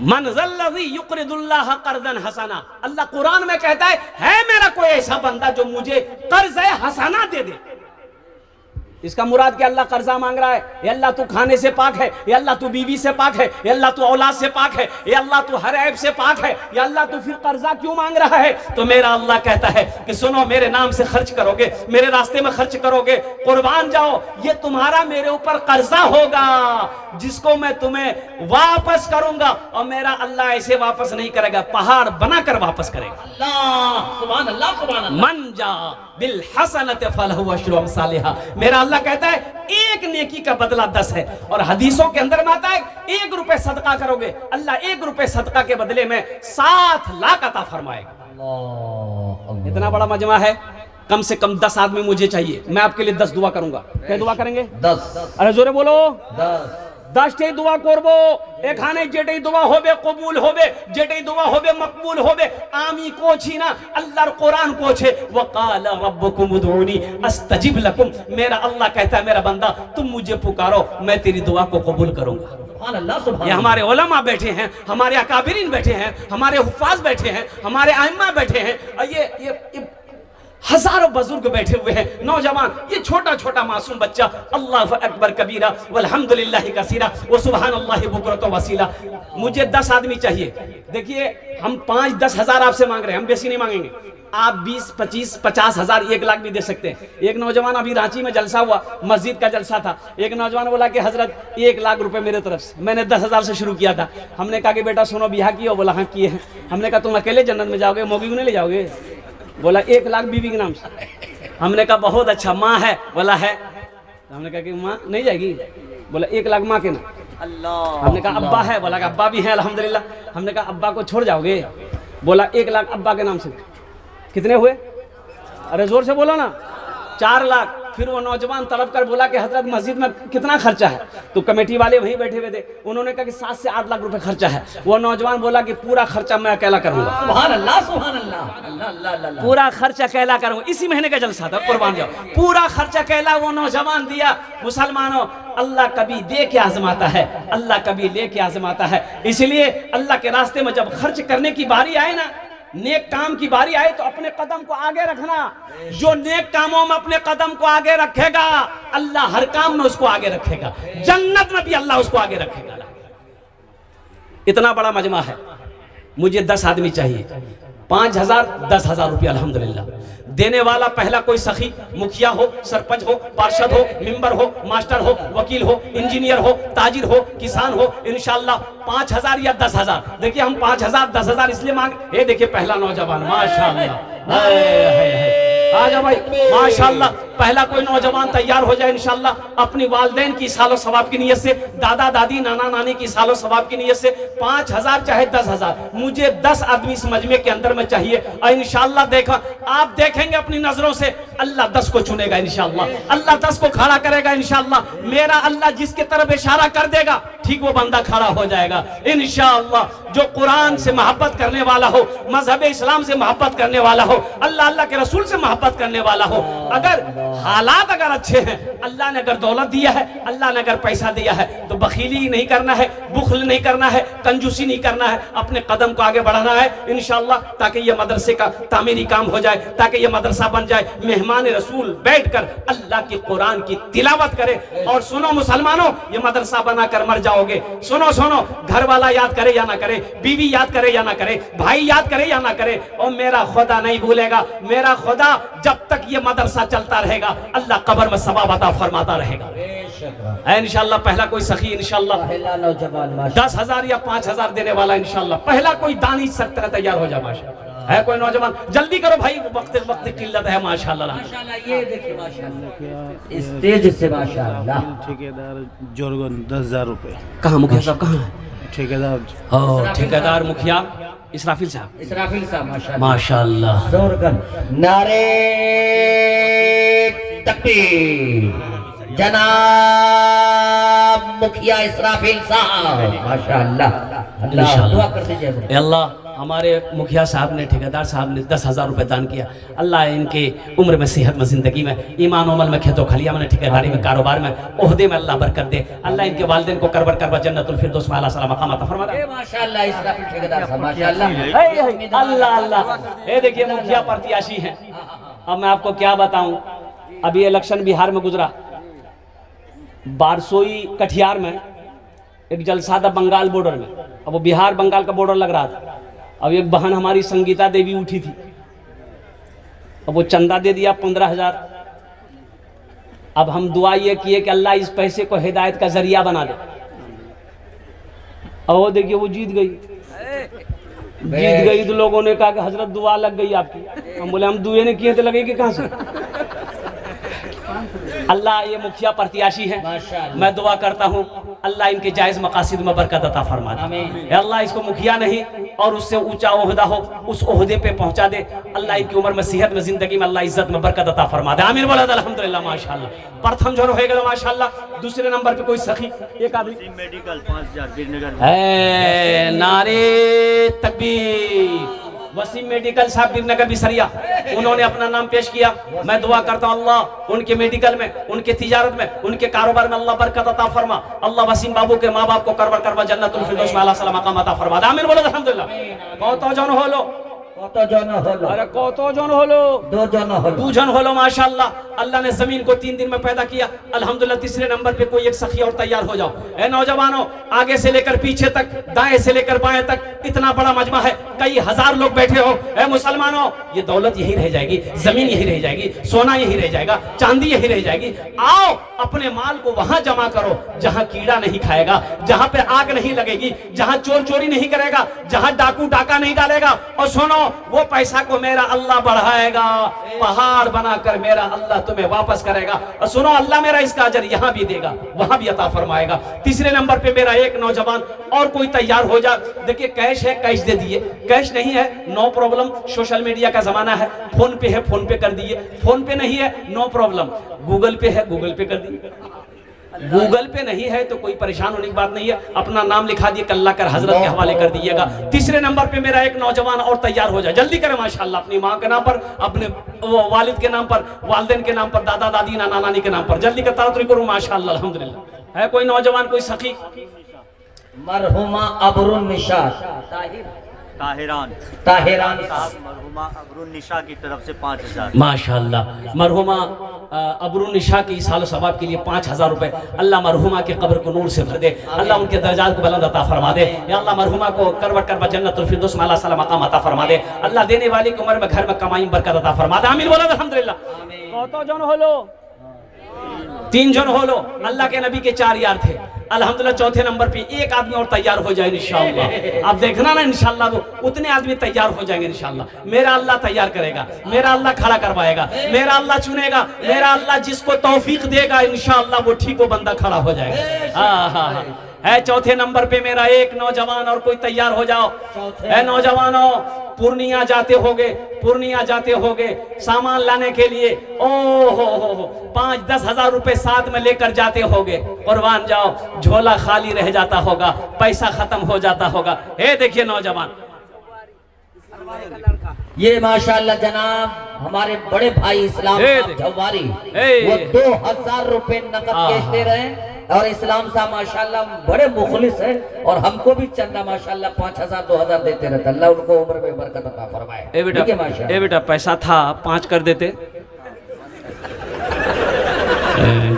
मन ज़ल्लज़ी युक़रिदुल्लाह क़र्ज़न हसना, अल्लाह कुरान में कहता है मेरा कोई ऐसा बंदा जो मुझे कर्ज़ हसना दे दे। इसका मुराद क्या? अल्लाह कर्जा मांग रहा है, ये अल्लाह तू खाने से पाक है, ये अल्लाह तू बीवी से पाक है, ये अल्लाह तू औलाद से पाक है, ये अल्लाह तू हर ऐब से पाक है, ये अल्लाह तू फिर कर्जा क्यों मांग रहा है? तो मेरा अल्लाह कहता है कि सुनो मेरे नाम से खर्च करोगे, मेरे रास्ते में खर्च करोगे, कुर्बान जाओ, ये तुम्हारा मेरे ऊपर कर्जा होगा जिसको मैं तुम्हें वापस करूंगा। और मेरा अल्लाह ऐसे वापस नहीं करेगा, पहाड़ बनाकर वापस करेगा। सुभान अल्लाह, सुभान अल्लाह। मन जा बिल हसनत फलहु अशरु अमसालिहा, मेरा अल्लाह कहता है एक नेकी का बदला 10 है। और हदीसों के अंदर में आता है 1 रुपए सदका करोगे, अल्लाह 1 रुपए सदका के बदले में 7 लाख अता फरमाएगा। इतना बड़ा मजमा है, कम से कम 10 आदमी मुझे चाहिए, मैं आपके लिए 10 दुआ करूंगा। क्या दुआ करेंगे? 10। अरे जोरे बोलो 10 दुआ करबो। एखाने जेटई दुआ होबे कबूल होबे, जेटई दुआ होबे मकबूल होबे। आमी को छीना अल्लाहर कुरान को छे वकाल रब्बुकुम उदऊनी अस्तजिब लकुम, मेरा अल्लाह कहता है मेरा बंदा तुम मुझे पुकारो मैं तेरी दुआ को कबूल करूंगा। ये हमारे उलमा बैठे हैं, हमारे अकाबिरीन बैठे हैं, हमारे हुफ़ाज़ बैठे हैं, हमारे आइम्मा बैठे हैं। ये हजारों बुजुर्ग बैठे हुए हैं, नौजवान, ये छोटा छोटा मासूम बच्चा, अल्लाह अकबर कबीरा वल्हम्दुलिल्लाहि कसीरा व सुबहानल्लाहि बुकरतु वसीला। मुझे 10 आदमी चाहिए। देखिए हम 5-10 हजार आपसे मांग रहे हैं, हम बेसी नहीं मांगेंगे। आप 20, 25, 50 हजार, 1 लाख भी दे सकते हैं। एक नौजवान अभी रांची में जलसा हुआ, मस्जिद का जलसा था, एक नौजवान बोला कि हजरत 1 लाख रुपए मेरे तरफ से। मैंने 10 हजार से शुरू किया था। हमने कहा कि बेटा सुनो, बियाह किया? बोला हाँ किए हैं। हमने कहा तुम अकेले जन्नत में जाओगे, मौगी को नहीं ले जाओगे? बोला 1 लाख बीवी के नाम से। हमने कहा बहुत अच्छा, माँ है? बोला है। हमने कहा कि माँ नहीं जाएगी? बोला 1 लाख माँ के नाम। अल्लाह। हमने कहा अब्बा है? बोला अब्बा भी है अल्हम्दुलिल्लाह। हमने कहा अब्बा को छोड़ जाओगे? बोला 1 लाख अब्बा के नाम से। कितने हुए? अरे जोर से बोलो ना। 4 लाख। फिर वो नौजवान तड़प कर बोला कि हजरत मस्जिद में कितना खर्चा है? तो कमेटी वाले वहीं बैठे हुए थे, उन्होंने कहा कि 7 से 8 लाख रुपए खर्चा है। वो नौजवान बोला कि पूरा खर्चा मैं अकेला करूंगा। सुभान अल्लाह, सुभान अल्लाह, अल्लाह अल्लाह अल्लाह। पूरा खर्चा अकेला करूंगा। इसी महीने का जलसा था, कुर्बान जाओ। पूरा खर्चा अकेला वो नौजवान दिया। मुसलमानों, अल्लाह कभी दे के आजमाता है, अल्लाह कभी ले के आजमाता है। इसलिए अल्लाह के रास्ते में जब खर्च करने की बारी आए ना, नेक काम की बारी आए, तो अपने कदम को आगे रखना। जो नेक कामों में अपने कदम को आगे रखेगा, अल्लाह हर काम में उसको आगे रखेगा। जन्नत में भी अल्लाह उसको आगे रखेगा। इतना बड़ा मजमा है। मुझे 10 आदमी चाहिए, 5,000, 10,000 रुपया अल्हम्दुलिल्लाह। देने वाला पहला कोई सखी, मुखिया हो, सरपंच हो, पार्षद हो, मेंबर हो, मास्टर हो, वकील हो, इंजीनियर हो, ताजिर हो, किसान हो, इंशाल्लाह 5,000 या 10,000। देखिए हम 5,000, 10,000 इसलिए मांग, ये देखिए पहला नौजवान, माशाल्लाह। आ जाओ भाई, माशाल्लाह। पहला कोई नौजवान तैयार हो जाए इंशाल्लाह, अपनी वालदैन की सालो सवाब की नीयत से, दादा दादी नाना नानी की सालो सवाब की नीयत से। 5,000 चाहे 10,000, मुझे 10 आदमी इस मजमे के अंदर में चाहिए। और इंशाल्लाह देखा, आप देखेंगे अपनी नजरों से, अल्लाह 10 को चुनेगा इंशाल्लाह, अल्लाह 10 को खड़ा करेगा इंशाल्लाह। मेरा अल्लाह जिसके तरफ इशारा कर देगा, ठीक वो बंदा खड़ा हो जाएगा इंशाल्लाह। जो कुरान से मोहब्बत करने वाला हो, मजहब इस्लाम से मोहब्बत करने वाला हो, अल्लाह अल्लाह के रसूल से मोहब्बत करने वाला हो। अगर हालात अगर अच्छे हैं, अल्लाह ने अगर दौलत दिया है, अल्लाह ने अगर पैसा दिया है, तो बखीली नहीं करना है, बुखल नहीं करना है, कंजूसी नहीं करना है, अपने कदम को आगे बढ़ाना है इंशाल्लाह, ताकि ये मदरसे का तामीरी काम हो जाए, ताकि ये मदरसा बन जाए। मेहमान रसूल बैठकर अल्लाह की कुरान की तिलावत करे। और सुनो मुसलमानों, ये मदरसा बनाकर मर जाओगे। सुनो सुनो, घर वाला याद करे या ना करे, बीवी याद करे या ना करे, भाई याद करे या ना करे, और मेरा खुदा नहीं भूलेगा। मेरा खुदा जब तक ये मदरसा चलता रहेगा, अल्लाह कब्र में सवाब अता फरमाता रहेगा इंशाल्लाह। पहला कोई सखी इंशाल्लाह 10,000 या 5,000 देने वाला इंशाल्लाह। पहला कोई दानी सकता है, तैयार हो जाए माशाल्लाह। है कोई नौजवान? जल्दी करो भाई, वक्त किल्लत है माशाल्लाह। माशाल्लाह, ये देखिए माशाल्लाह, इस तेज से माशाल्लाह। ठेकेदार जोरगन 10,000 रुपए। कहाँ मुखिया साहब, कहाँ है ठेकेदार? ठेकेदार मुखिया इसराफिल साहब। इसराफिल साहब माशाल्लाह, माशाल्लाह। जोरगन नारे तकबीर, जनाब मुखिया इसराफिल साहब माशाल्लाह। अल्लाह दुआ कर दीजिए। अल्लाह, हमारे मुखिया साहब ने, ठेकेदार साहब ने 10,000 रुपए दान किया। अल्लाह इनके उम्र में, सेहत में, जिंदगी में, ईमान अमल में, खेतों खलिया में, ठेकेदारी में, कारोबार में, ओहदे में अल्लाह बरकत दे। अल्लाह इनके वालिदैन को करबर करबर जन्नतुल फिरदौस में आला सलाम मकाम अता फरमा दे माशाल्लाह। इसराफिल ठेकेदार साहब माशाल्लाह। अल्लाह अल्लाह। ये देखिए मुखिया प्रत्याशी हैं। अब मैं आपको क्या बताऊं, अभी इलेक्शन बिहार में गुजरा, बारसोई कटिहार में एक जलसा था बंगाल बॉर्डर में। अब वो बिहार बंगाल का बॉर्डर लग रहा था। अब एक बहन हमारी संगीता देवी उठी थी, अब वो चंदा दे दिया 15,000। अब हम दुआ ये किए कि अल्लाह इस पैसे को हिदायत का जरिया बना दे। और वो देखिए वो जीत गई। तो लोगों ने कहा कि हजरत दुआ लग गई आपकी। हम बोले हम दुए ने किए तो लगेगी कहाँ से? अल्लाह ये मुखिया प्रत्याशी है, मैं दुआ करता हूँ अल्लाह इनके जायज मकासिद में बरकत अता फरमा दे। अल्लाह इसको मुखिया नहीं और उससे ऊंचा ओहदा हो, उस ओहदे पे पहुंचा दे। अल्लाह इनकी उम्र में, सेहत में, जिंदगी में अल्लाह इज्जत में बरकत अता फरमा दे। आमीन बोला अल्हम्दुलिल्लाह माशाल्लाह। प्रथम जो होएगा माशाल्लाह। दूसरे नंबर पे कोई सखी, एक आदमी मेडिकल 5,000 बीरनगर। नारे तकबीर। वसीम मेडिकल साहब बीरनगर बिसरिया, उन्होंने अपना नाम पेश किया। मैं दुआ करता हूँ अल्लाह उनके मेडिकल में, उनके तिजारत में, उनके कारोबार में अल्लाह बरकत अता फरमा। अल्लाह वसीम बाबू के माँ बाप को करबर करवा जन्नतुल फिरदौस में आला सलाम मकाम अता फरमा। आमीन बोलो अल्हम्दुलिल्लाह। बहुत जन हो लो কত জন হলো? अरे কত জন হলো? 2 জন হলো। 2 जन होलो माशाल्लाह। अल्लाह ने जमीन को 3 दिन में पैदा किया अल्हम्दुलिल्लाह। तीसरे नंबर पे कोई एक सखी और तैयार हो जाओ। ए नौजवानों, आगे से लेकर पीछे तक, दाएं से लेकर बाएं तक इतना बड़ा मजमा है, कई हजार लोग बैठे हो। ए मुसलमानों, ये दौलत यही रह जाएगी, जमीन यही रह जाएगी, सोना यही रह जाएगा, चांदी यही रह जाएगी। आओ अपने माल को वहां जमा करो जहां कीड़ा नहीं खाएगा, जहां पे आग नहीं लगेगी, जहां चोर चोरी नहीं करेगा, जहां डाकू डाका नहीं डालेगा। और सुनो, वो पैसा को मेरा अल्लाह बढ़ाएगा, पहाड़ बनाकर मेरा अल्लाह तुम्हें वापस करेगा। और सुनो, अल्लाह मेरा इसका अजर यहां भी देगा, वहां भी अता फरमाएगा। तीसरे नंबर पे मेरा एक नौजवान और कोई तैयार हो जा। देखिए, कैश है, कैश दे दिए, कैश नहीं है नो प्रॉब्लम, सोशल मीडिया का जमाना है, फोन पे है, फोन पे कर दिए, फोन पे नहीं है नो प्रॉब्लम, गूगल पे है, गूगल पे कर दिए। गूगल पे नहीं है तो कोई परेशान होने की बात नहीं है, अपना नाम लिखा दिए, कल्ला कर हजरत के हवाले कर दीजिएगा। तीसरे नंबर पे मेरा एक नौजवान और तैयार हो जाए, जल्दी करें माशाल्लाह, अपनी माँ के नाम पर, अपने वालिद के नाम पर, वालिदैन के नाम पर, दादा दादी नाना नानी के नाम पर, जल्दी कर तारतरी करूँ माशाल्लाह अल्हम्दुलिल्लाह। है कोई नौजवान, कोई सखी? मरहुमा अबरुन निशा ताहिरान साहब, मरहुमा अबरुन निशा की तरफ से 5000 माशाल्लाह। मरहुमा अबरुन निशा की साल सवाब के लिए 5000 रुपए। अल्लाह मरहुमा के कब्र को नूर से भर दे, अल्लाह उनके दर्जात को बुलंद अता फरमा दे। या अल्लाह मरहुमा को करवट करवट जन्नतुल फिरदौस में अल्लाह सलाम मकाम अता फरमा दे। अल्लाह देने वाली की उम्र में घर में कमाई बरकत अता फरमा दे। आमीन बोलो अल्हम्दुलिल्लाह। कत जन होलो? 3 जन होलो। अल्लाह के नबी के 4 यार थे अल्हम्दुलिल्लाह। चौथे नंबर पे एक आदमी और तैयार हो जाए इंशाअल्लाह। आप देखना ना इंशाअल्लाह, तो उतने आदमी तैयार हो जाएंगे इंशाअल्लाह। मेरा अल्लाह तैयार करेगा, मेरा अल्लाह खड़ा करवाएगा, मेरा अल्लाह चुनेगा, मेरा अल्लाह जिसको तौफीक देगा इंशाअल्लाह वो ठीक वो बंदा खड़ा हो जाएगा। हाँ है। चौथे नंबर पे मेरा एक नौजवान और कोई तैयार हो जाओ। है नौजवानों, पूर्णिया जाते होगे, पूर्णिया जाते होगे सामान लाने के लिए, ओ हो 5-10 हजार रुपए साथ में लेकर जाते होगे। कुर्बान जाओ, झोला खाली रह जाता होगा, पैसा खत्म हो जाता होगा। हे देखिए नौजवान, ये माशाल्लाह जनाब हमारे बड़े भाई इस्लाम साहब जवारी, वो 2000 रुपए नकद कैश दे रहे हैं। और इस्लाम साहब माशाल्लाह बड़े मुखलिस है, और हमको भी चंदा माशाल्लाह 5000-2000 देते रहते। अल्लाह उनको उम्र में बरकत अता फरमाए। ए बेटा पैसा था 5 कर देते,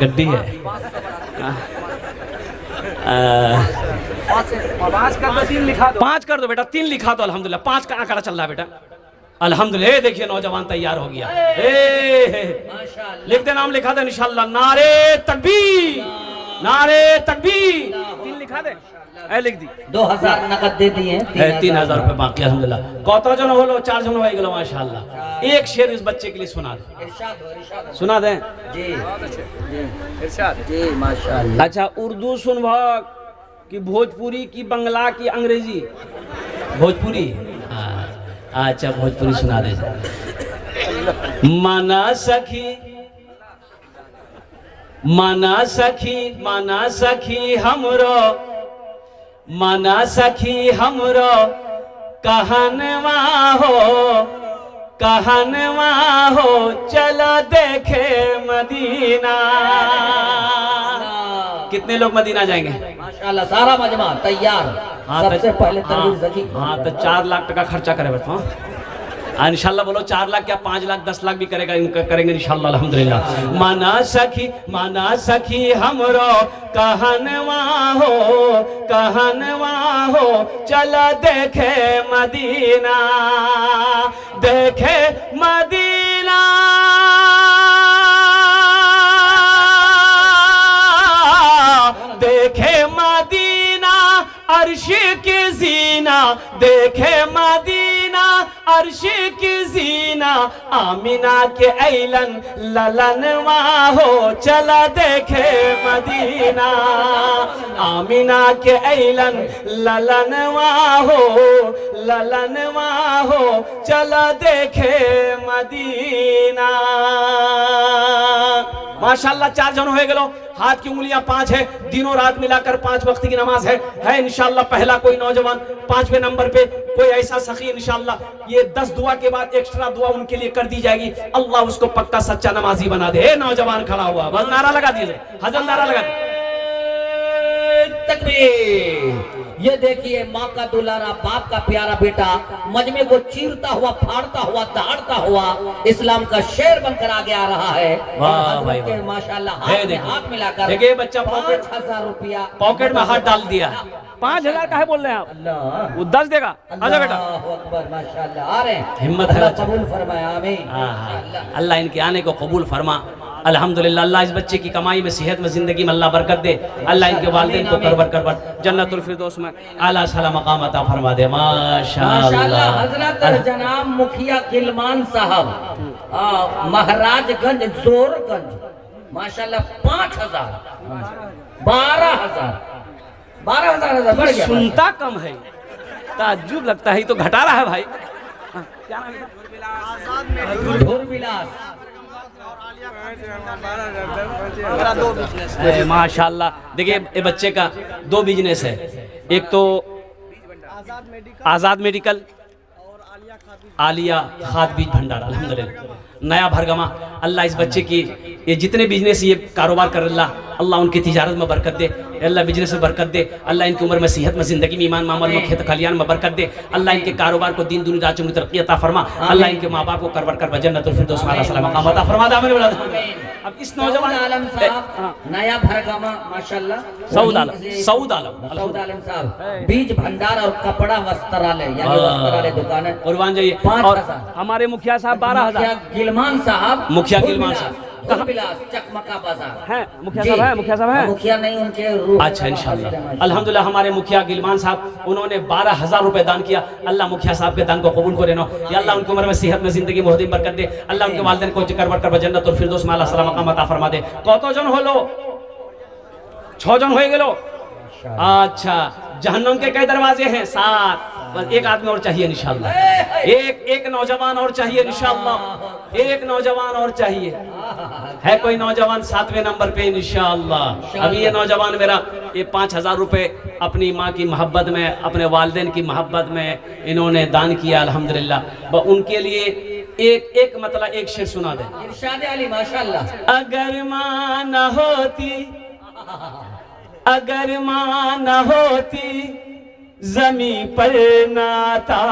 गड्डी है। 5 कर दो बेटा, 3 लिखा दो अल्हम्दुलिल्लाह। 5 का आंकड़ा चल रहा है बेटा अल्हम्दुलिल्लाह। देखिए नौजवान तैयार हो गया, लिख दे, नाम लिखा दे इंशाअल्लाह। नारे तकबीर, नारे तकबीर। 3 लिखा दे, लिख दी। 2000 नकद दे दिए, 3000 रुपए बाकी अल्हम्दुलिल्लाह। कत जन होलो? 4 जन हो गए माशाअल्लाह। एक शेर इस बच्चे के लिए सुना दे, सुना दे जी जी माशाअल्लाह। अच्छा, उर्दू सुन भाग कि भोजपुरी की बंगला की अंग्रेजी? भोजपुरी। अच्छा भोजपुरी सुना दे। माना सखी, माना सखी, माना सखी हमरो, माना सखी हमरो कहनवा हो, कहनवा हो, चला देखे मदीना। कितने लोग मदीना जाएंगे? माशाल्लाह सारा मजमा तैयार। सबसे पहले हाँ तो 4 लाख टका खर्चा करे बैठो इंशाल्लाह। बोलो 4 लाख क्या 5 लाख 10 लाख भी करेगा, करेंगे इंशाल्लाह अल्हम्दुलिल्लाह। माना सखी हमरो कहनवा हो, कहनवा हो, चला देखे मदीना, देखे मदीना, देखे मदीना अर्श की जीना, देखे मदीना अर्श की जीना, आमिना के ऐलन ललनवा हो, चला देखे मदीना, आमिना के ऐलन ललनवा हो, ललनवा हो, चला देखे मदीना। माशाल्लाह 4 जन हो गए। हाथ की उंगलियां 5 है, दिनों रात मिलाकर 5 वक्त की नमाज है इंशाल्लाह। पहला कोई नौजवान 5वें नंबर पे कोई ऐसा सखी इंशाल्लाह, ये 10 दुआ के बाद एक्स्ट्रा दुआ उनके लिए कर दी जाएगी। अल्लाह उसको पक्का सच्चा नमाजी बना दे। नौजवान खड़ा हुआ, बस नारा लगा दीजिए, हजर नारा लगा दीजिए, तकबीर। ये देखिए माँ का दुलारा, बाप का प्यारा बेटा मजमे को चीरता हुआ, फाड़ता हुआ, दहाड़ता हुआ इस्लाम का शेर बनकर आगे आ रहा है। वाह भाई वाह, माशाल्लाह हाथ मिलाकर देखिए बच्चा 5,000 रुपया पॉकेट में हाथ डाल दिया। 5,000 का है बोल रहे हैं आप? अल्लाह, वो 10 देगा। आजा बेटा, अल्लाहु अकबर, माशाल्लाह। आ रहे हैं, हिम्मत है अल्लाह बच्चा। कबूल फरमाया, आमीन। अल्लाह इनके आने को कबूल फरमा। अल्हम्दुलिल्लाह, अल्लाह इस बच्चे की कमाई में, सेहत में, जिंदगी में अल्लाह बरकत दे। अल्लाह इनके वालिदैन को करबर जन्नतुल फिरदौस में आला साला मकाम अता फरमा दे। माशाअल्लाह। हजरत जनाब मुखिया गिलमान साहब, महाराजगंज जोरगंज, माशाल्लाह 5,000, 12,000 बढ़ गया। सुनता कम है, ताज्जुब लगता है, तो घटा रहा है भाई। क्या नाम है? धूरविलास। माशाल्लाह। देखिए ये बच्चे का 2 बिजनेस है, एक तो आजाद मेडिकल, आलिया खाद बीज भंडार। अल्हम्दुलिल्लाह नया भरगमा। अल्लाह इस बच्चे की ये जितने बिजनेस, ये कारोबार कर अल्लाह उनकी तिजारत में बरकत दे, अल्लाह बिजनेस में बरकत दे, अल्लाह इनकी उम्र में, सेहत में, जिंदगी में, ईमान मामल में, खेत खलियान में बरकत दे, अल्लाह इनके कारोबार को दिन दुनी रात में तरक्की अता फरमा, अल्लाह इनके माँ बाप को करवर कर जन्नतुल फिरदौस में आला साला मकाम अता फरमा दे। अब इस नौजवान आलम साहब, नया भरगमा, माशाल्लाह। सऊद आलम साहब, बीज भंडार और कपड़ा वस्त्रालय, यानी वस्त्रालय दुकान है। कुर्बान जाइए। 5,000। हमारे मुखिया साहब 12,000। गिलमान साहब, मुखिया गिलमान साहब धूरविलास, चकमका बाजार है। मुखिया साहब है, मुखिया साहब है। मुखिया नहीं, उनके रूह। अच्छा इंशाअल्लाह। अल्हम्दुलिल्लाह हमारे मुखिया गिलमान साहब, उन्होंने 12,000 रुपए दान किया। अल्लाह मुखिया साहब के दान को कबूल करे ना। या अल्लाह उनकी उम्र में, सेहत में, जिंदगी में बहुत बरकत दे। अल्लाह उनके वालिदैन को करवर कर जन्नतुल फिरदौस में आला साला मकाम अता फरमा दे। कत जन हलो? 6 जन हो गेलो। अच्छा, जहन्नम के कई दरवाजे हैं? 7। बस एक आदमी और चाहिए इंशाअल्लाह। एक नौजवान और चाहिए इंशाअल्लाह। एक नौजवान और चाहिए। है कोई नौजवान 7वें नंबर पे इंशाअल्लाह? अभी ये नौजवान मेरा ये 5,000 रुपए अपनी माँ की मोहब्बत में, अपने वालिदैन की मोहब्बत में इन्होंने दान किया। अल्हम्दुलिल्लाह उनके लिए एक मतलब एक शेर सुना दे। इरशाद अली, माशाल्लाह। अगर माँ न होती, अगर माँ न होती, जमी पर ना था,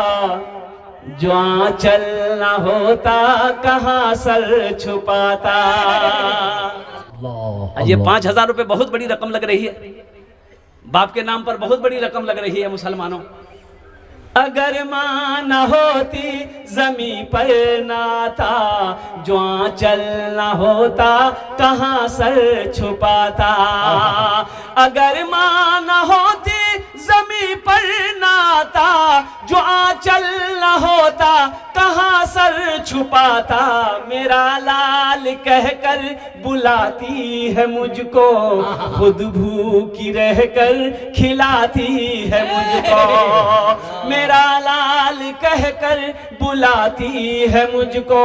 जो आंचल न होता, कहाँ सर छुपाता। ये 5,000 रुपए बहुत बड़ी रकम लग रही है, बाप के नाम पर बहुत बड़ी रकम लग रही है मुसलमानों। अगर माँ न होती, जमी पर ना था, जो आंचल न होता, कहाँ सर छुपाता। अगर माँ न होती, जमी पर ना था, जो आंचल न होता, कहाँ सर छुपाता। मेरा लाल कहकर बुलाती है मुझको, खुद भूखी रहकर खिलाती है मुझको। मेरा लाल कहकर बुलाती है मुझको,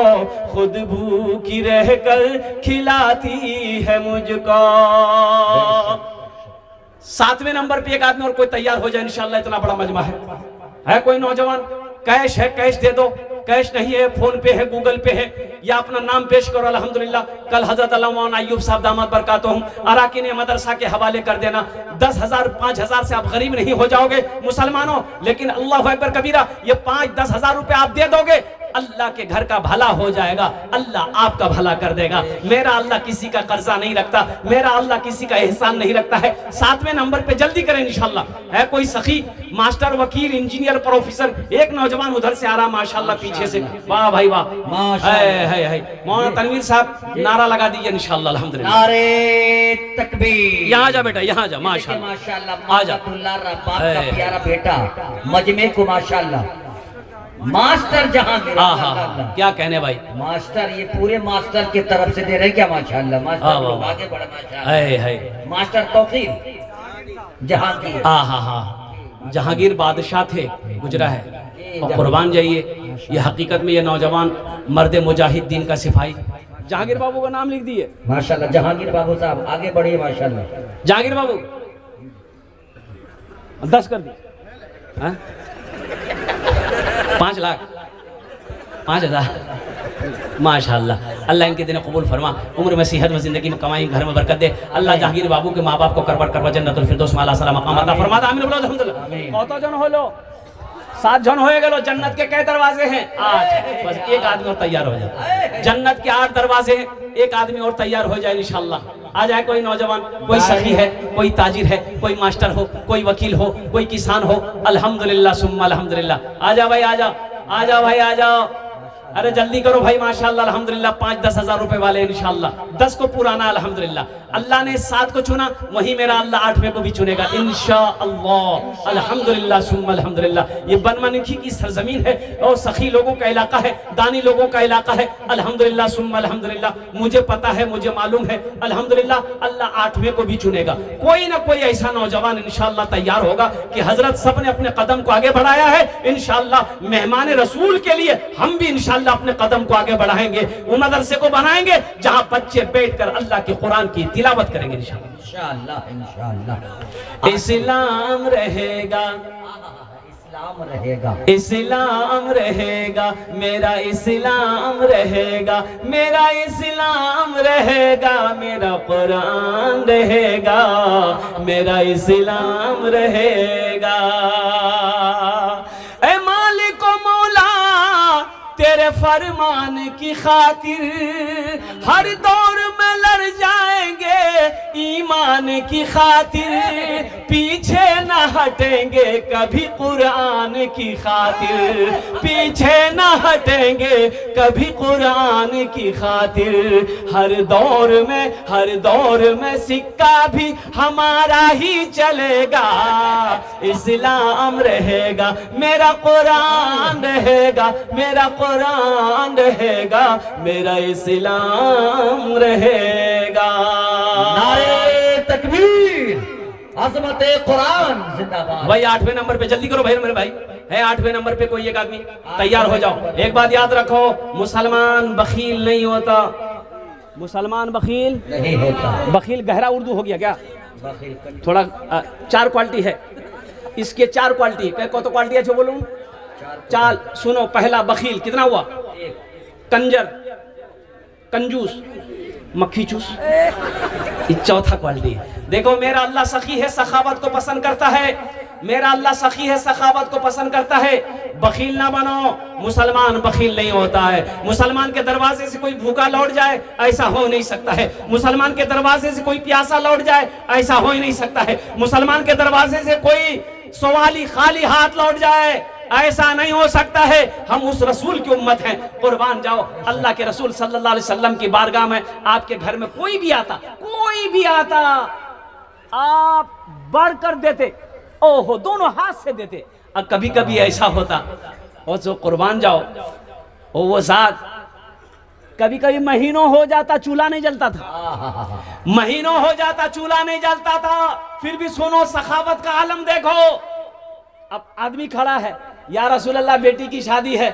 खुद भूखी रहकर खिलाती है मुझको। 7वें नंबर पे एक आदमी और कोई तैयार हो जाए इंशाअल्लाह। इतना बड़ा मजमा है कोई नौजवान? कैश है, कैश दे दो। कैश नहीं है, फोन पे है, गूगल पे है, या अपना नाम पेश करो। अल्हम्दुलिल्लाह कल हजरत अल्लामा अय्यूब साहब दामद बरकातुहुम अराकीन मदरसा के हवाले कर देना। 10,000 5,000 से आप गरीब नहीं हो जाओगे मुसलमानों, लेकिन अल्लाह अकबर कबीरा, ये 5-10 हजार रुपए आप दे दोगे, अल्लाह के घर का भला हो जाएगा, अल्लाह आपका भला कर देगा। मेरा अल्लाह किसी का कर्जा नहीं रखता, मेरा अल्लाह किसी का एहसान नहीं रखता है। 7वें नंबर पे जल्दी करें इंशाअल्लाह। है कोई सखी, मास्टर, वकील, इंजीनियर, प्रोफेसर? एक नौजवान उधर से आ रहा माशाअल्लाह पीछे से। वाह भाई वाह, है मौलाना तनवीर साहब नारा लगा दीजिए इंशाअल्लाह। अल्हम्दुलिल्लाह, नारे तकबीर। यहाँ जा बेटा, यहाँ जा। माशाअल्लाह, माशाअल्लाह, आ जा। बाप का प्यारा बेटा मजमे को माशाअल्लाह मास्टर जहांगीर। क्या कहने भाई, मास्टर ये पूरे मास्टर की तरफ से दे रहे क्या? माशाअल्लाह, मास्टर लोग आगे बढ़ा। माशाअल्लाह, मास्टर तौकीर जहांगीर। जहांगीर बादशाह थे, गुजरा है, और कुर्बान जाइए। ये हकीकत में ये नौजवान मर्द मुजाहिद दीन का सिपाही। जहांगीर बाबू का नाम लिख दिए माशाअल्लाह। जहांगीर बाबू साहब आगे बढ़िए माशाअल्लाह। जहांगीर बाबू 10 कर दी। 5 लाख 5,000 माशाअल्लाह, अल्लाह इनके दिन कबूल फरमा, उम्र में सेहत में जिंदगी में कमाई घर में बरकत दे। अल्लाह जहांगीर बाबू के माँ बाप को करबर करवा जन्नतुल फिरदौस में आला सलाम मकाम अता फरमा दे। आमीन बोलो अल्हम्दुलिल्लाह। कत जन होलो? 7 जन हो गए। जन्नत के कई दरवाजे हैं? 8। बस एक आदमी और तैयार हो जाए। जन्नत के 8 दरवाजे हैं, एक आदमी और तैयार हो जाए इंशाअल्लाह। आ जाए कोई नौजवान, कोई सखी है, कोई ताजिर है, कोई मास्टर हो, कोई वकील हो, कोई किसान हो। अल्हम्दुलिल्लाह सुम्मा अल्हम्दुलिल्लाह। आ जाओ भाई, आ जाओ, आ जाओ भाई, आ जाओ। अरे जल्दी करो भाई, माशाअल्लाह अल्हम्दुलिल्लाह। 5-10 हज़ार रुपए वाले इंशाअल्लाह। 10 को पुराना अल्हम्दुलिल्लाह। अल्लाह ने 7 को चुना, वही मेरा अल्लाह 8वें को भी चुनेगा इंशाअल्लाह। अल्हम्दुलिल्लाह सुम्मा अल्हम्दुलिल्लाह। ये बनमनखी की सरजमीन है और सखी लोगों का इलाका है, दानी लोगों का इलाका है। अल्हम्दुलिल्लाह सुम्मा अल्हम्दुलिल्लाह। मुझे पता है, मुझे मालूम है अल्हम्दुलिल्लाह, अल्लाह 8वें को भी चुनेगा। कोई ना कोई ऐसा नौजवान इंशाअल्लाह तैयार होगा कि हजरत सब ने अपने कदम को आगे बढ़ाया है। इंशाअल्लाह मेहमान रसूल के लिए हम भी इंशाअल्लाह अपने कदम को आगे बढ़ाएंगे। वो मदरसे को बनाएंगे जहां बच्चे बैठकर अल्लाह के कुरान की तिलावत करेंगे इंशाअल्लाह। इंशाअल्लाह इस्लाम रहेगा, इस्लाम रहेगा, इस्लाम रहेगा, मेरा इस्लाम रहेगा, मेरा इस्लाम रहेगा, मेरा कुरान रहेगा, मेरा इस्लाम रहेगा। ऐ मालिक मौला तेरे फरमान की खातिर हर दौर में लड़ जाएंगे, ईमान की खातिर पीछे न हटेंगे कभी, कुरान की खातिर पीछे न हटेंगे कभी, कुरान की खातिर। हर दौर में सिक्का भी हमारा ही चलेगा, इस्लाम रहेगा, मेरा कुरान रहेगा, मेरा कुरान रहेगा, मेरा इस्लाम रहेगा। नारे तकबीर, अज़मत कुरान जिंदाबाद। भाई 8वें नंबर पे जल्दी करो भाई, मेरे भाई है 8वें नंबर पे कोई एक आदमी तैयार हो जाओ। एक बात याद रखो, मुसलमान बखील नहीं होता, मुसलमान बखील नहीं होता। बखील गहरा उर्दू हो गया क्या? बखील थोड़ा 4 क्वालिटी है इसके, 4 क्वालिटी। कौन तो क्वालिटी है जो बोलूं? 4। सुनो, पहला बखील कितना हुआ? कंजर, कंजूस, मक्खी चूस। ये चौथा क्वालिटी है। देखो मेरा अल्लाह सखी है, सखावत को पसंद करता है। मेरा अल्लाह सखी है, सखावत को पसंद करता है। बखील ना बनो, मुसलमान बखील नहीं होता है। मुसलमान के दरवाजे से कोई भूखा लौट जाए, ऐसा हो नहीं सकता है। मुसलमान के दरवाजे से कोई प्यासा लौट जाए, ऐसा हो ही नहीं सकता है। मुसलमान के दरवाजे से कोई सवाली खाली हाथ लौट जाए, ऐसा नहीं हो सकता है। हम उस रसूल की उम्मत हैं। कुर्बान जाओ, अल्लाह के रसूल सल्लल्लाहु अलैहि वसल्लम की बारगाह में आपके घर में कोई भी आता, आप बढ़ कर देते, ओहो दोनों हाथ से देते। और कभी कभी ऐसा होता, और जो कुर्बान जाओ, वो जात कभी कभी महीनों हो जाता चूल्हा नहीं जलता था, महीनों हो जाता चूल्हा नहीं जलता था। फिर भी सुनो, सखावत का आलम देखो। अब आदमी खड़ा है, या रसूल अल्लाह बेटी की शादी है,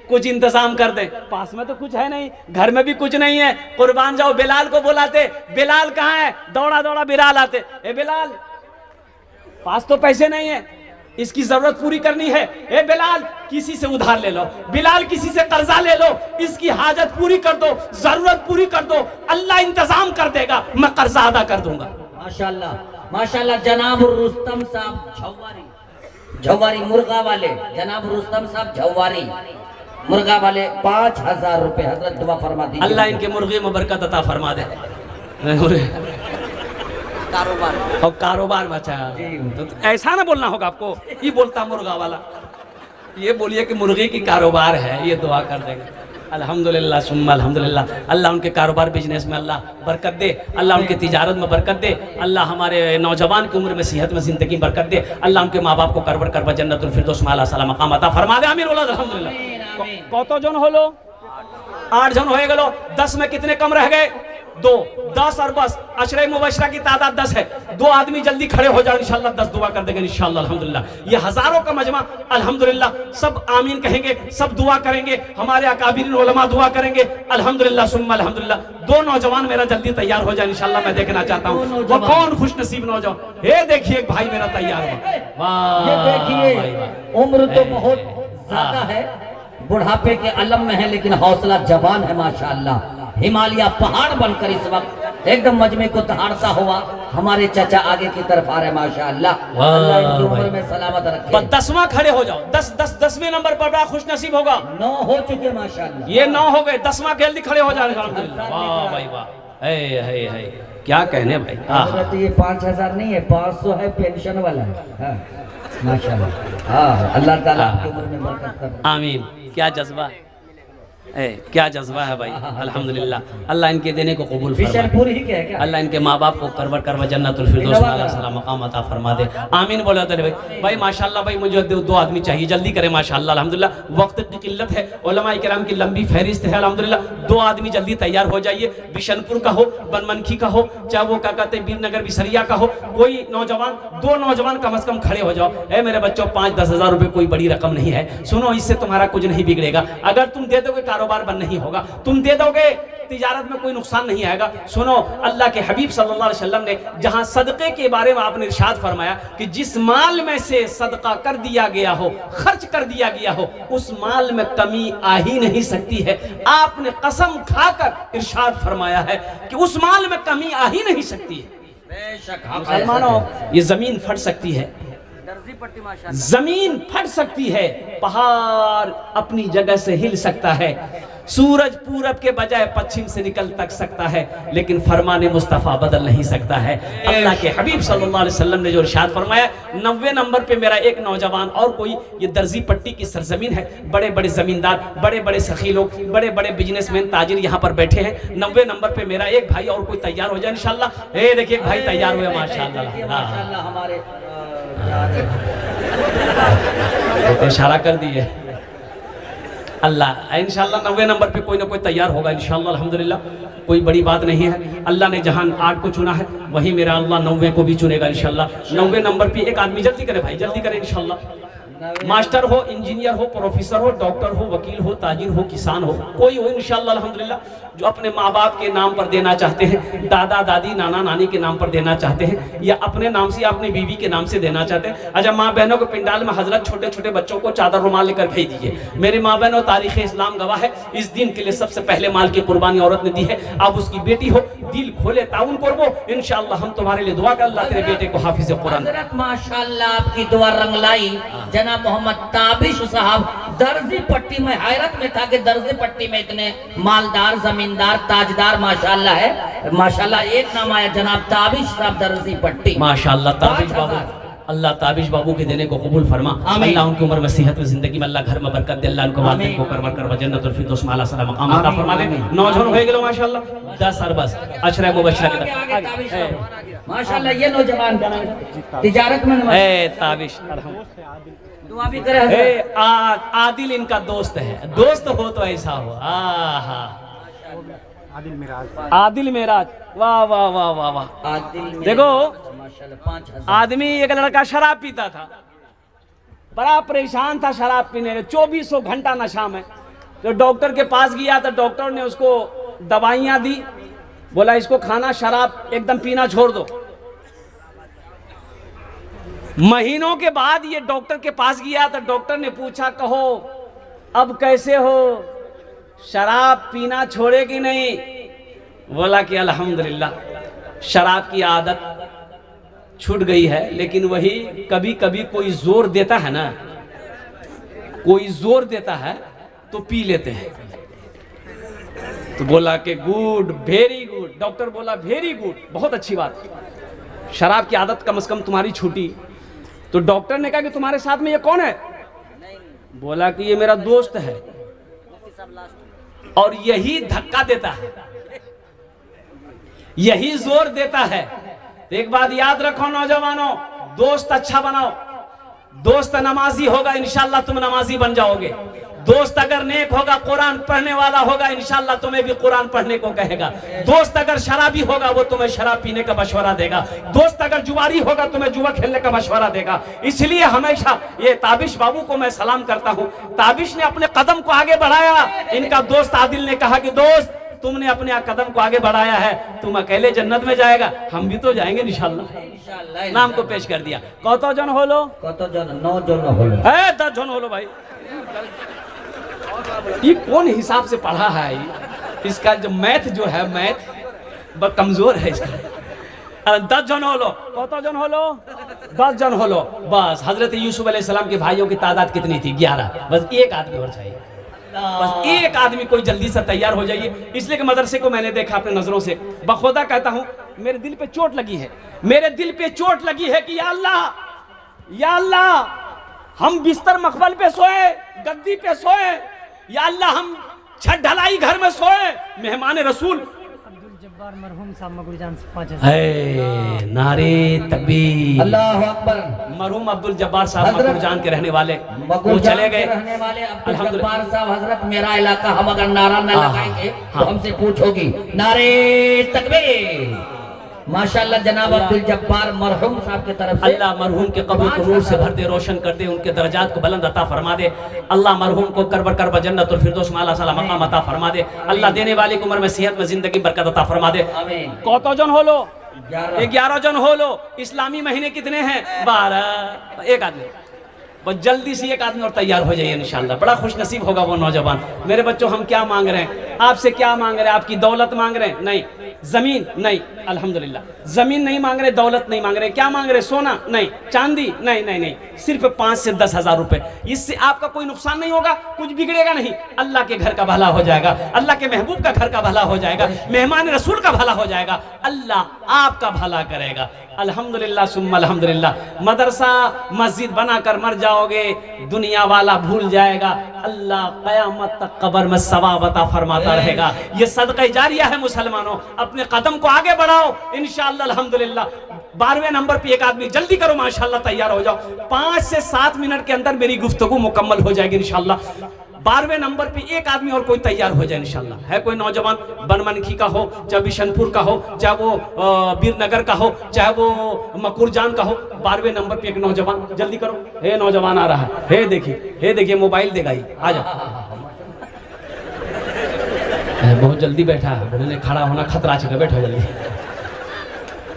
कुछ इंतजाम कर दे। पास में तो कुछ है नहीं, घर में भी कुछ नहीं है। कुर्बान जाओ, बिलाल को बुलाते, बिलाल कहाँ है? दौड़ा दौड़ा बिलाल आते, ए बिलाल पास तो पैसे नहीं है, इसकी जरूरत पूरी करनी है। ए बिलाल किसी से उधार ले लो, बिलाल किसी से कर्जा ले लो, इसकी हाजत पूरी कर दो, जरूरत पूरी कर दो, अल्लाह इंतजाम कर देगा, मैं कर्जा अदा कर दूंगा। माशाल्लाह माशाल्लाह। जनाब रुस्तम साहब झवारी मुर्गा वाले, जनाब रुस्तम साहब झवारी मुर्गा वाले 5000 रुपए हजरत दुआ फरमा दीजिए। अल्लाह इनके मुर्गे में बरकत अता फरमा दे। कारोबार में अच्छा, तो ऐसा ना बोलना होगा आपको, ये बोलता मुर्गा वाला, ये बोलिए कि मुर्गे की कारोबार है, ये दुआ कर देंगे। अल्हम्दुलिल्लाह सुम्मा अल्हम्दुलिल्लाह। अल्लाह उनके कारोबार बिजनेस में अल्लाह बरकत दे, अल्लाह उनके तिजारत में बरकत दे, अल्लाह हमारे नौजवान की उम्र में सेहत में ज़िंदगी बरकत दे, अल्लाह उनके माँ बाप को करबर करवा जन्नतुल फिरदौस में आला सलाम मकाम अता फरमा दे। आमीन अल्हम्दुलिल्लाह। कत जन होलो? 8 जन हो गए। 10 में कितने कम रह गए? 2। 10 और बस अशरे मुबशरा की तादाद 10 है। 2 आदमी जल्दी खड़े हो जाओ, इंशाल्लाह 10 दुआ कर देंगे इंशाल्लाह अल्हम्दुलिल्लाह। ये हजारों का मजमा अल्हम्दुलिल्लाह, सब आमीन कहेंगे, सब दुआ करेंगे, हमारे अकाबिरीन उलमा दुआ करेंगे अल्हम्दुलिल्लाह सुम्मा अल्हम्दुलिल्लाह। 2 नौजवान मेरा जल्दी तैयार हो जाए इंशाल्लाह, मैं देखना चाहता हूँ वो कौन खुश नसीब नौजवान। ये देखिए एक भाई मेरा तैयार हुआ, ये देखिए उम्र तो बहुत ज्यादा है, बुढ़ापे के अलम में है लेकिन हौसला जवान है माशाअल्लाह। हिमालय पहाड़ बनकर इस वक्त एकदम मजमे को दहाड़ता हुआ हमारे चाचा आगे की तरफ आ रहे हैं माशाअल्लाह। अल्लाह इनकी उम्र में सलामत रखे। 10वां खड़े हो जाओ, 10वें नंबर पर बड़ा खुश नसीब होगा। 9 हो चुके माशाअल्लाह, ये 9 हो गए, 10वां जल्दी खड़े हो जाने। वाह भाई वाह, है क्या कहने भाई। तो ये 5000 नहीं है, 500 है, पेंशन वाला है माशाअल्लाह। हाँ, अल्लाह ताला आपकी उम्र में बरकत करे। आमीन। क्या जज्बा है, क्या जज्बा है भाई। अल्हम्दुलिल्लाह, अल्लाह इनके देने को कबूल फरमाए। अल्लाह इनके माँ बाप को करवर करवा जन्नतुल फिरदौस में मकाम अता फरमा दे। आमीन बोला तो भाई माशाअल्लाह। भाई मुझे 2 आदमी चाहिए, जल्दी करें माशाअल्लाह। अल्हम्दुलिल्लाह वक्त की किल्लत है, उलमाए किराम की लंबी फहरिस्त है। अल्हम्दुलिल्लाह 2 आदमी जल्दी तैयार हो जाइए। बिशनपुर का हो, बनमनखी का हो, चाहे वो क्या कहते हैं वीरनगर बिसरिया का हो, कोई नौजवान, 2 नौजवान कम से कम खड़े हो जाओ। ए मेरे बच्चों, 5-10 हज़ार रुपए कोई बड़ी रकम नहीं है। सुनो, इससे तुम्हारा कुछ नहीं बिगड़ेगा। अगर तुम दे दोगे कारोबार बंद नहीं होगा, तुम दे दोगे तिजारत में कोई नुकसान नहीं आएगा। सुनो, अल्लाह के हबीब सल्लल्लाहु अलैहि वसल्लम ने जहां सदक़े के बारे में आपने इरशाद फरमाया कि जिस माल में से सदका कर दिया गया हो, खर्च कर दिया गया हो, उस माल में कमी आ ही नहीं सकती है। आपने कसम खाकर इरशाद फरमाया है कि उस माल में कमी आ ही नहीं सकती है। मुसलमानों, ये जमीन फट सकती है, जमीन फट सकती है, पहाड़ अपनी जगह से हिल सकता है, सूरज पूरब के बजाय पश्चिम से निकल तक सकता है, लेकिन फरमाने मुस्तफ़ा बदल नहीं सकता है। अल्लाह के हबीब सल्लल्लाहु अलैहि वसल्लम ने जो इरशाद फरमाया, 90 नंबर पे मेरा एक नौजवान और कोई, ये दर्जी पट्टी की सरजमीन है, बड़े बड़े जमींदार, बड़े बड़े सखी लोग, बड़े बड़े बिजनेसमैन ताजिर यहाँ पर बैठे हैं। 90 नंबर पे मेरा एक भाई और कोई तैयार हो जाए इंशाल्लाह। ए देखिए भाई तैयार हुए माशाअल्लाह, हमारे इशारा कर दिए। अल्लाह इंशाल्लाह 90 नंबर पे कोई ना कोई तैयार होगा इंशाल्लाह। अल्हम्दुलिल्लाह, कोई बड़ी बात नहीं है। अल्लाह ने जहां 8 को चुना है, वही मेरा अल्लाह 90 को भी चुनेगा इंशाल्लाह। 90 नंबर पे एक आदमी, जल्दी करे भाई, जल्दी करे इंशाल्लाह। मास्टर हो, इंजीनियर हो, प्रोफेसर हो, डॉक्टर हो, वकील हो, ताजिर हो, किसान हो, कोई हो इंशाल्लाह अल्हम्दुलिल्लाह, जो अपने माँ बाप के नाम पर देना चाहते हैं, दादा दादी नाना नानी के नाम पर देना चाहते हैं, या अपने नाम से, अपनी बीवी के नाम से देना चाहते हैं। अच्छा, माँ बहनों के पिंडाल में हजरत छोटे छोटे बच्चों को चादर रुमाल लेकर भेज दीजिए। मेरी माँ बहनों, तारीख इस्लाम गवाह है, इस दिन के लिए सबसे पहले माल की कुर्बानी औरत ने दी है। अब उसकी बेटी हो, दिल खोले ताउन करबो इंशाल्लाह। हम तुम्हारे लिए दुआ कर, अल्लाह तेरे बेटे को हाफिज कुरान। माशाअल्लाह आपकी दुआ रंग लाई। जनाब मोहम्मद ताबिश साहब दर्जी पट्टी में हैरत में था कि दर्जी पट्टी में इतने मालदार, जमींदार, ताजदार माशाअल्लाह है। माशाअल्लाह एक नाम आया, जनाब ताबिश साहब दर्जी पट्टी माशाअल्लाह। ताबिश बाबू, अल्लाह ताबिश बाबू के देने को कबूल फरमा। अल्लाह उनकी उम्र में, सेहत में, जिंदगी में अल्लाह घर में बरकत दे। अल्लाह उनको वालिदैन को करवर करवा जन्नतुल फिरदौस में आला सलाम मकाम अता फरमा दे। नौजवान हो गेलो माशाअल्लाह, 10 अरबस अशरा मुबशरा के माशाअल्लाह। ये नौजवान तिजारत में ए ताबिश दुआ भी करे। आदिल इनका दोस्त है, दोस्त हो तो ऐसा हो। आदिल मेराज, वाह वाह वाह वाह वाह। देखो, आदमी, एक लड़का शराब पीता था, बड़ा परेशान था शराब पीने, 2400 घंटा नशा में। तो डॉक्टर के पास गया तो डॉक्टर ने उसको दवाइयां दी, बोला इसको खाना, शराब एकदम पीना छोड़ दो। महीनों के बाद ये डॉक्टर के पास गया तो डॉक्टर ने पूछा, कहो अब कैसे हो, शराब पीना छोड़े कि नहीं? बोला कि अल्हम्दुलिल्लाह, शराब की आदत छूट गई है, लेकिन वही कभी कभी कोई जोर देता है ना, कोई जोर देता है तो पी लेते हैं। तो बोला कि गुड, वेरी गुड। डॉक्टर बोला वेरी गुड, बहुत अच्छी बात, शराब की आदत कम से कम तुम्हारी छूटी। तो डॉक्टर ने कहा कि तुम्हारे साथ में ये कौन है? बोला कि ये मेरा दोस्त है और यही धक्का देता है, यही जोर देता है। तो एक बात याद रखो नौजवानों, दोस्त अच्छा बनाओ। दोस्त नमाजी होगा, इंशाल्लाह तुम नमाजी बन जाओगे। दोस्त अगर नेक होगा, कुरान पढ़ने वाला होगा, इंशाल्लाह तुम्हें भी कुरान पढ़ने को कहेगा। दोस्त अगर शराबी होगा, वो तुम्हें शराब पीने का मशवरा देगा। दोस्त अगर जुआरी होगा, तुम्हें जुआ खेलने का मशवरा देगा। इसलिए हमेशा ये ताबिश बाबू को मैं सलाम करता हूँ। ताबिश ने अपने कदम को आगे बढ़ाया। इनका दोस्त आदिल ने कहा कि दोस्त, तुमने अपने कदम को आगे बढ़ाया है, तुम अकेले जन्नत में जाएगा, हम भी तो जाएंगे इंशाल्लाह। नाम को पेश कर दिया। कतो जन होलो? 9 जन होलो। 10 जन होलो भाई। ये कौन हिसाब से पढ़ा है ये? इसका जो मैथ जो है मैथ बहुत कमजोर है इसका। 10 जन हो लो, कत जन हो लो? 10 जन हो लो। बस हजरत यूसुफ अलैहिस्सलाम के भाइयों की तादाद कितनी थी? 11। बस एक आदमी और चाहिए, बस एक आदमी कोई जल्दी से तैयार हो जाइए। इसलिए कि मदरसे को मैंने देखा अपने नजरों से, बखुदा कहता हूं मेरे दिल पे चोट लगी है, मेरे दिल पे चोट लगी है कि या अल्लाह हम बिस्तर मखबल पे सोए, गद्दी पे सोए, या अल्लाह हम छत ढलाई घर में सोए, मेहमान रसूल जब्बार मरहूम साहब मगुरजान से 5000 नारे तकबीर, अल्लाह अकबर। मरहूम अब्दुल जब्बार साहब मगुरजान के रहने वाले वो चले गए। रहने वाले अब्दुल जब्बार साहब, हजरत मेरा इलाका हम अगर नारा न लगाएंगे तो हमसे पूछोगी। नारे तकबीर। माशाल्लाह जनाब अब्दुल जब्बार मरहूम साहब की तरफ से अल्लाह मरहूम के कब्र को नूर से भर दे, रोशन कर दे, उनके दर्जात को बुलंद अता फरमा दे। अल्लाह मरहूम को करब करब जन्नतुल फिरदौस में आला साला मकाम अता फरमा दे। अल्लाह देने वाली की उम्र में सेहत में जिंदगी बरकत अता फरमा दे। कौतो जन हो लो? 11 जन हो लो। इस्लामी महीने कितने हैं? 12। एक आदमी बस जल्दी से एक आदमी और तैयार हो जाइए इंशाल्लाह। बड़ा खुश नसीब होगा वो नौजवान। मेरे बच्चों हम क्या मांग रहे हैं? आपसे क्या मांग रहे हैं? आपकी दौलत मांग रहे हैं? नहीं। जमीन? नहीं, अल्हम्दुलिल्लाह। जमीन नहीं मांग रहे, दौलत नहीं मांग रहे। क्या मांग रहे? सोना? नहीं। चांदी? नहीं नहीं नहीं। सिर्फ 5 से 10 हजार रुपए। इससे आपका कोई नुकसान नहीं होगा, कुछ बिगड़ेगा नहीं। अल्लाह के घर का भला हो जाएगा, अल्लाह के महबूब का घर का भला हो जाएगा, मेहमान रसूल का भला हो जाएगा, अल्लाह आपका भला करेगा। अल्हम्दुलिल्लाह सुम्मा अल्हम्दुलिल्लाह। मदरसा मस्जिद बनाकर मर जाओगे, दुनिया वाला भूल जाएगा, अल्लाह क़यामत तक कब्र में सवाब अता फरमाता रहेगा। ये सदक़े जारिया है मुसलमानों, अपने कदम को आगे बढ़ाओ इंशाअल्लाह अल्हम्दुलिल्लाह। 12वें नंबर पे एक आदमी, जल्दी करो माशाअल्लाह तैयार हो जाओ। 5 से 7 मिनट के अंदर मेरी गुफ्तगू मुकम्मल हो जाएगी इंशाअल्लाह। 12वें नंबर पे एक आदमी और कोई तैयार हो जाए इंशाअल्लाह। है कोई नौजवान, बनमनखी का हो, चाहे बिशनपुर का हो, चाहे वो बीरनगर का हो, चाहे वो मकुरजान का हो, 12वें नंबर पे एक नौजवान, जल्दी करो। हे नौजवान आ रहा है, हे देखिए मोबाइल देगा ही, आ जा। बहुत जल्दी बैठा है, बोले खड़ा होना खतरा चुका, बैठो जल्दी।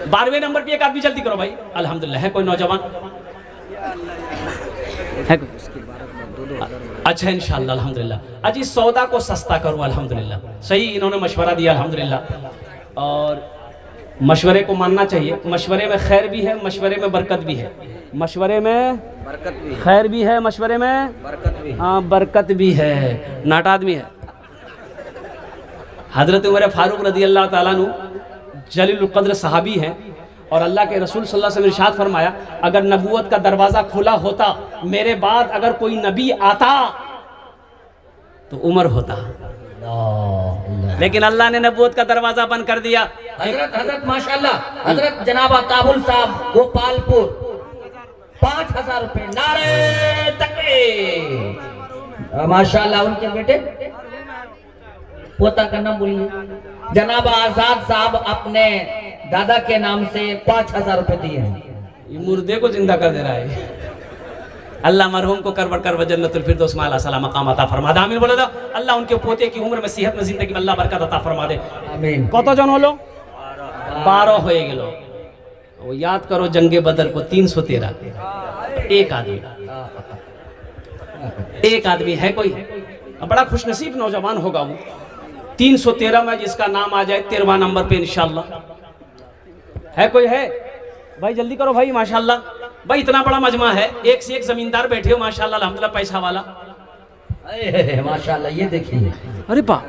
12वें नंबर पे एक आदमी, जल्दी करो भाई। अल्हम्दुलिल्लाह। है कोई नौजवान? है? अच्छा इंशाअल्लाह अल्हम्दुलिल्लाह। अजी सौदा को सस्ता करो अल्हम्दुलिल्लाह। सही इन्होंने मशवरा दिया अल्हम्दुलिल्लाह। और मशवरे को मानना चाहिए। मशवरे में खैर भी है, मशवरे में बरकत भी है, मशवरे में बरकत भी, खैर भी है, मशवरे में बरकत भी। हाँ बरकत भी है। नाटा आदमी है। हजरत उमर फारूक रदी अल्लाह ताला अन्हु जलीलुल क़द्र सहाबी हैं और अल्लाह के रसूल सल्लल्लाहु अलैहि वसल्लम ने इरशाद फरमाया, अगर नबूवत का दरवाज़ा खुला होता, मेरे बाद अगर कोई नबी आता तो उमर होता, लेकिन अल्लाह ने नबूवत का दरवाज़ा बंद कर दिया। हजरत माशाल्लाह, हजरत जनाब काबुल साहब गोपालपुर 5000 रुपए। नारे तकबीर। माशाल्लाह। उनके बेटे पोता का नाम बोलिए। जनाब आजाद साहब अपने दादा के नाम से 5000 रुपए दिए हैं। ये मुर्दे को जिंदा कर दे रहा है। अल्लाह मरहूम को करब करब जन्नतुल फिरदौस में आला साला मकाम अता फरमा दे। आमीन बोले दो। अल्लाह उनके पोते की उम्र में सेहत में जिंदगी में अल्लाह बरकत अता फरमा दे। आमीन। कत जन हलो? 12 हो गेलो। वो याद करो जंगे बदर को 313। एक आदमी है कोई? बड़ा खुशनसीब नौजवान होगा वो। 313 में जिसका नाम आ जाए 13वां नंबर पे इंशाअल्लाह। है कोई? है भाई जल्दी करो भाई। माशाअल्लाह भाई इतना बड़ा मजमा है, एक से एक जमींदार बैठे हो माशाअल्लाह अल्हम्दुलिल्लाह, पैसा वाला। माशाअल्लाह। ये देखिए, अरे बा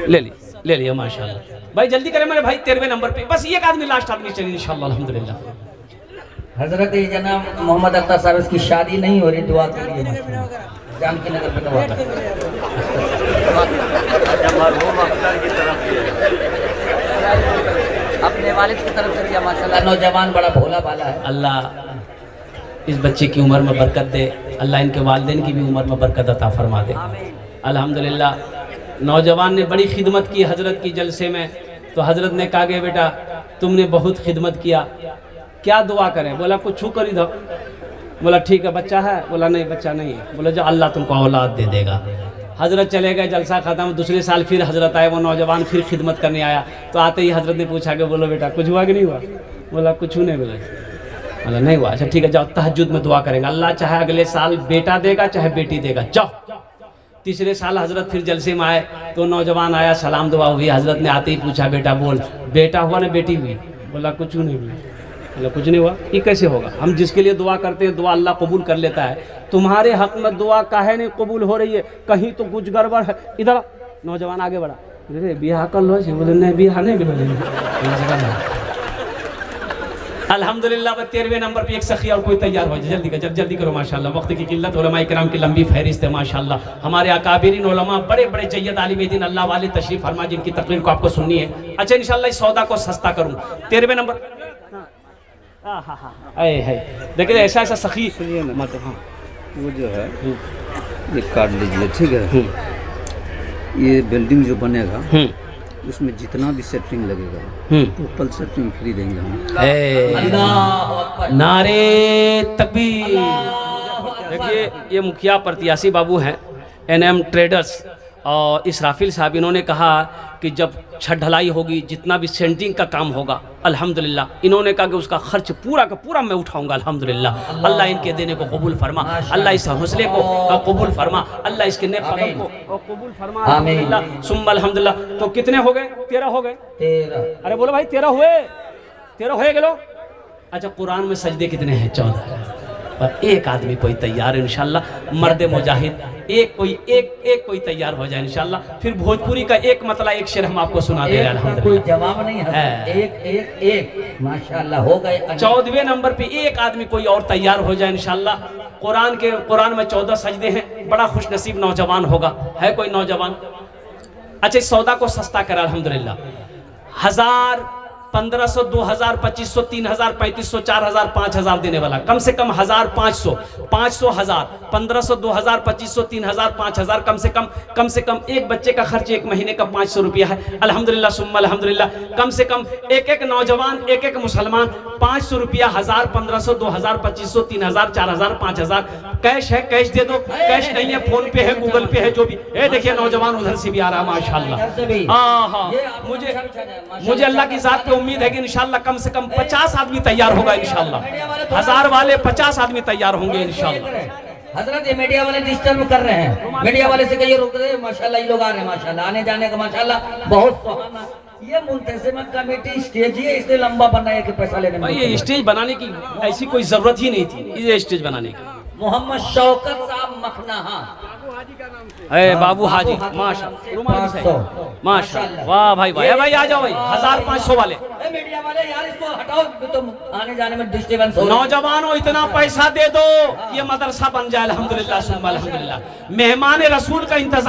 ले लिया माशाअल्लाह। भाई जल्दी करें मेरे भाई 13वें नंबर पे, बस एक आदमी लास्ट आदमी चलिए इंशाअल्लाह अल्हम्दुलिल्लाह। हजरत जनाब मोहम्मद अख्तर साहब की शादी नहीं हो रही, दुआ करिए। जानकी नगर पे दुआ अपने वालिद की तरफ से दिया माशाल्लाह। नौजवान बड़ा भोला भाला है। अल्लाह इस बच्चे की उम्र में बरकत दे, अल्लाह इनके वालिदैन की भी उम्र में बरकत अता फरमा दे। अल्हम्दुलिल्लाह। नौजवान ने बड़ी खिदमत की हजरत की जलसे में, तो हजरत ने कहा कि बेटा तुमने बहुत खिदमत किया, क्या दुआ करें? बोला कुछ कर ही दो। बोला ठीक है। बच्चा है? बोला नहीं बच्चा नहीं है। बोला जो अल्लाह तुमको औलाद दे देगा। हजरत चले गए, जलसा खत्म। दूसरे साल फिर हजरत आए, वो नौजवान फिर खिदमत करने आया। तो आते ही हजरत ने पूछा कि बोलो बेटा कुछ हुआ कि नहीं हुआ? बोला कुछ नहीं। बोला बोला नहीं हुआ। अच्छा ठीक है, जाओ तहज्जुद में दुआ करेंगे, अल्लाह चाहे अगले साल बेटा देगा चाहे बेटी देगा, जाओ। तीसरे साल हजरत फिर जलसे में आए तो नौजवान आया, सलाम दुआ हुई। हजरत ने आते ही पूछा, बेटा बोल, बेटा हुआ ना बेटी हुई? बोला कुछ नहीं हुई। बोला कुछ नहीं हुआ, ये कैसे होगा? हम जिसके लिए दुआ करते हैं दुआ अल्लाह कबूल कर लेता है, तुम्हारे हक में दुआ काहे नहीं कबूल हो रही है? कहीं तो कुछ गड़बड़ है। इधर नौजवान आगे बढ़ा, अरे बियाह कर लो। बोले नहीं बियाह नहीं कर। अल्हम्दुलिल्लाह 13वें नंबर पे एक सखी और कोई तैयार हो जाए, जल्दी करो माशाल्लाह। वक्त की किल्लत, उलमा इकराम की लंबी फहरिस्त है माशाल्लाह। हमारे अकाबिरीन उलमा बड़े बड़े जय्यद आलिम दीन अल्लाह वाले तशरीफ फरमा, जिनकी तकरीर को आपको सुननी है। अच्छा इंशाल्लाह इस सौदा को सस्ता करूं। 13वें नंबर देखिए ऐसा ऐसा सखी वो जो है ये काट लीजिए, ठीक है। ये बिल्डिंग जो बनेगा उसमें जितना भी सेटिंग लगेगा टोटल सेटिंग फ्री देंगे हम। नारे तकबीर। देखिए ये मुखिया प्रत्याशी बाबू हैं NM ट्रेडर्स और इसराफिल साहब, इन्होंने कहा कि जब छत ढलाई होगी, जितना भी सेंटिंग का काम होगा अल्हम्दुलिल्लाह, इन्होंने कहा कि उसका खर्च पूरा का पूरा मैं उठाऊंगा अल्हम्दुलिल्लाह। अल्लाह इनके देने को कबूल फरमा, अल्लाह इस हौसले को कबूल फरमा, अल्लाह इसके नेक कदम को कबूल फरमा अल्हम्दुलिल्लाह सुम्मा अल्हम्दुलिल्लाह। तो कितने हो गए? 13 हो गए। 13। अरे बोलो भाई 13 हुए, 13 हो गए। अच्छा कुरान में सजदे कितने हैं? 14। पर एक आदमी कोई तैयार है इंशाल्लाह, मर्द मुजाहिद एक कोई तैयार हो जाए इंशाल्लाह। फिर भोजपुरी का एक मतलब एक शेर हम आपको सुना दे रहे हैं अल्हम्दुलिल्लाह। कोई जवाब नहीं है, एक माशाल्लाह हो गए। 14वें नंबर पे एक आदमी कोई और तैयार हो जाए इंशाल्लाह। कुरान में 14 सजदे हैं। बड़ा खुशनसीब नौजवान होगा, है कोई नौजवान? अच्छा इस सौदा को सस्ता करा अल्हम्दुलिल्लाह। 1000, 1500, 2000, 2500, 3000, 3500, 4000, 5000 देने वाला कम से कम 1500, 500, 1000, 1500, 2000, 2500, 3000, 5000 कम से कम एक बच्चे का खर्च एक महीने का 500 रुपया है अल्हम्दुलिल्लाह सुम्मा अल्हम्दुलिल्लाह। कम से कम एक नौजवान एक मुसलमान 500 रुपया, 1000, 1500, 2000, 2500, 3000, 4000, 5000 कैश है, कैश दे दो। कैश नहीं है फोन पे है, गूगल पे है, जो भी है। देखिए नौजवान उधर से भी आ रहा है माशाल्लाह। मुझे अल्लाह की जात पे उम्मीद है कि इंशाल्लाह कम से कम 50 आदमी तैयार होगा इंशाल्लाह। 1000 वाले 50 आदमी तैयार होंगे इंशाल्लाह। हजरत ये मीडिया वाले डिस्टर्ब कर रहे हैं, मीडिया वाले से कहिए रोक दे। माशाल्लाह ये लोग आ रहे हैं माशाल्लाह, आने जाने का माशाल्लाह बहुत सुहाना। ये मुंतज़िमा कमेटी स्टेज ही है, इसलिए लंबा बनाया कि पैसा लेने में। ये स्टेज बनाने की ऐसी कोई जरूरत ही नहीं थी, ये स्टेज बनाने की। मोहम्मद शौकत साहब मखनाहा, बाबू हाजी माशाल्लाह माशाल्लाह, वाह भाई वाह। भाई आ जाओ भाई 1500 वाले मीडिया वाले यार इसको हटाओ, तो आने जाने में डिस्टर्बेंस हो। नौजवानों इतना पैसा दे दो ये मदरसा बन जाए अल्हम्दुलिल्लाह सुम्मा अल्हम्दुलिल्लाह। मेहमान रसूल का इंतजार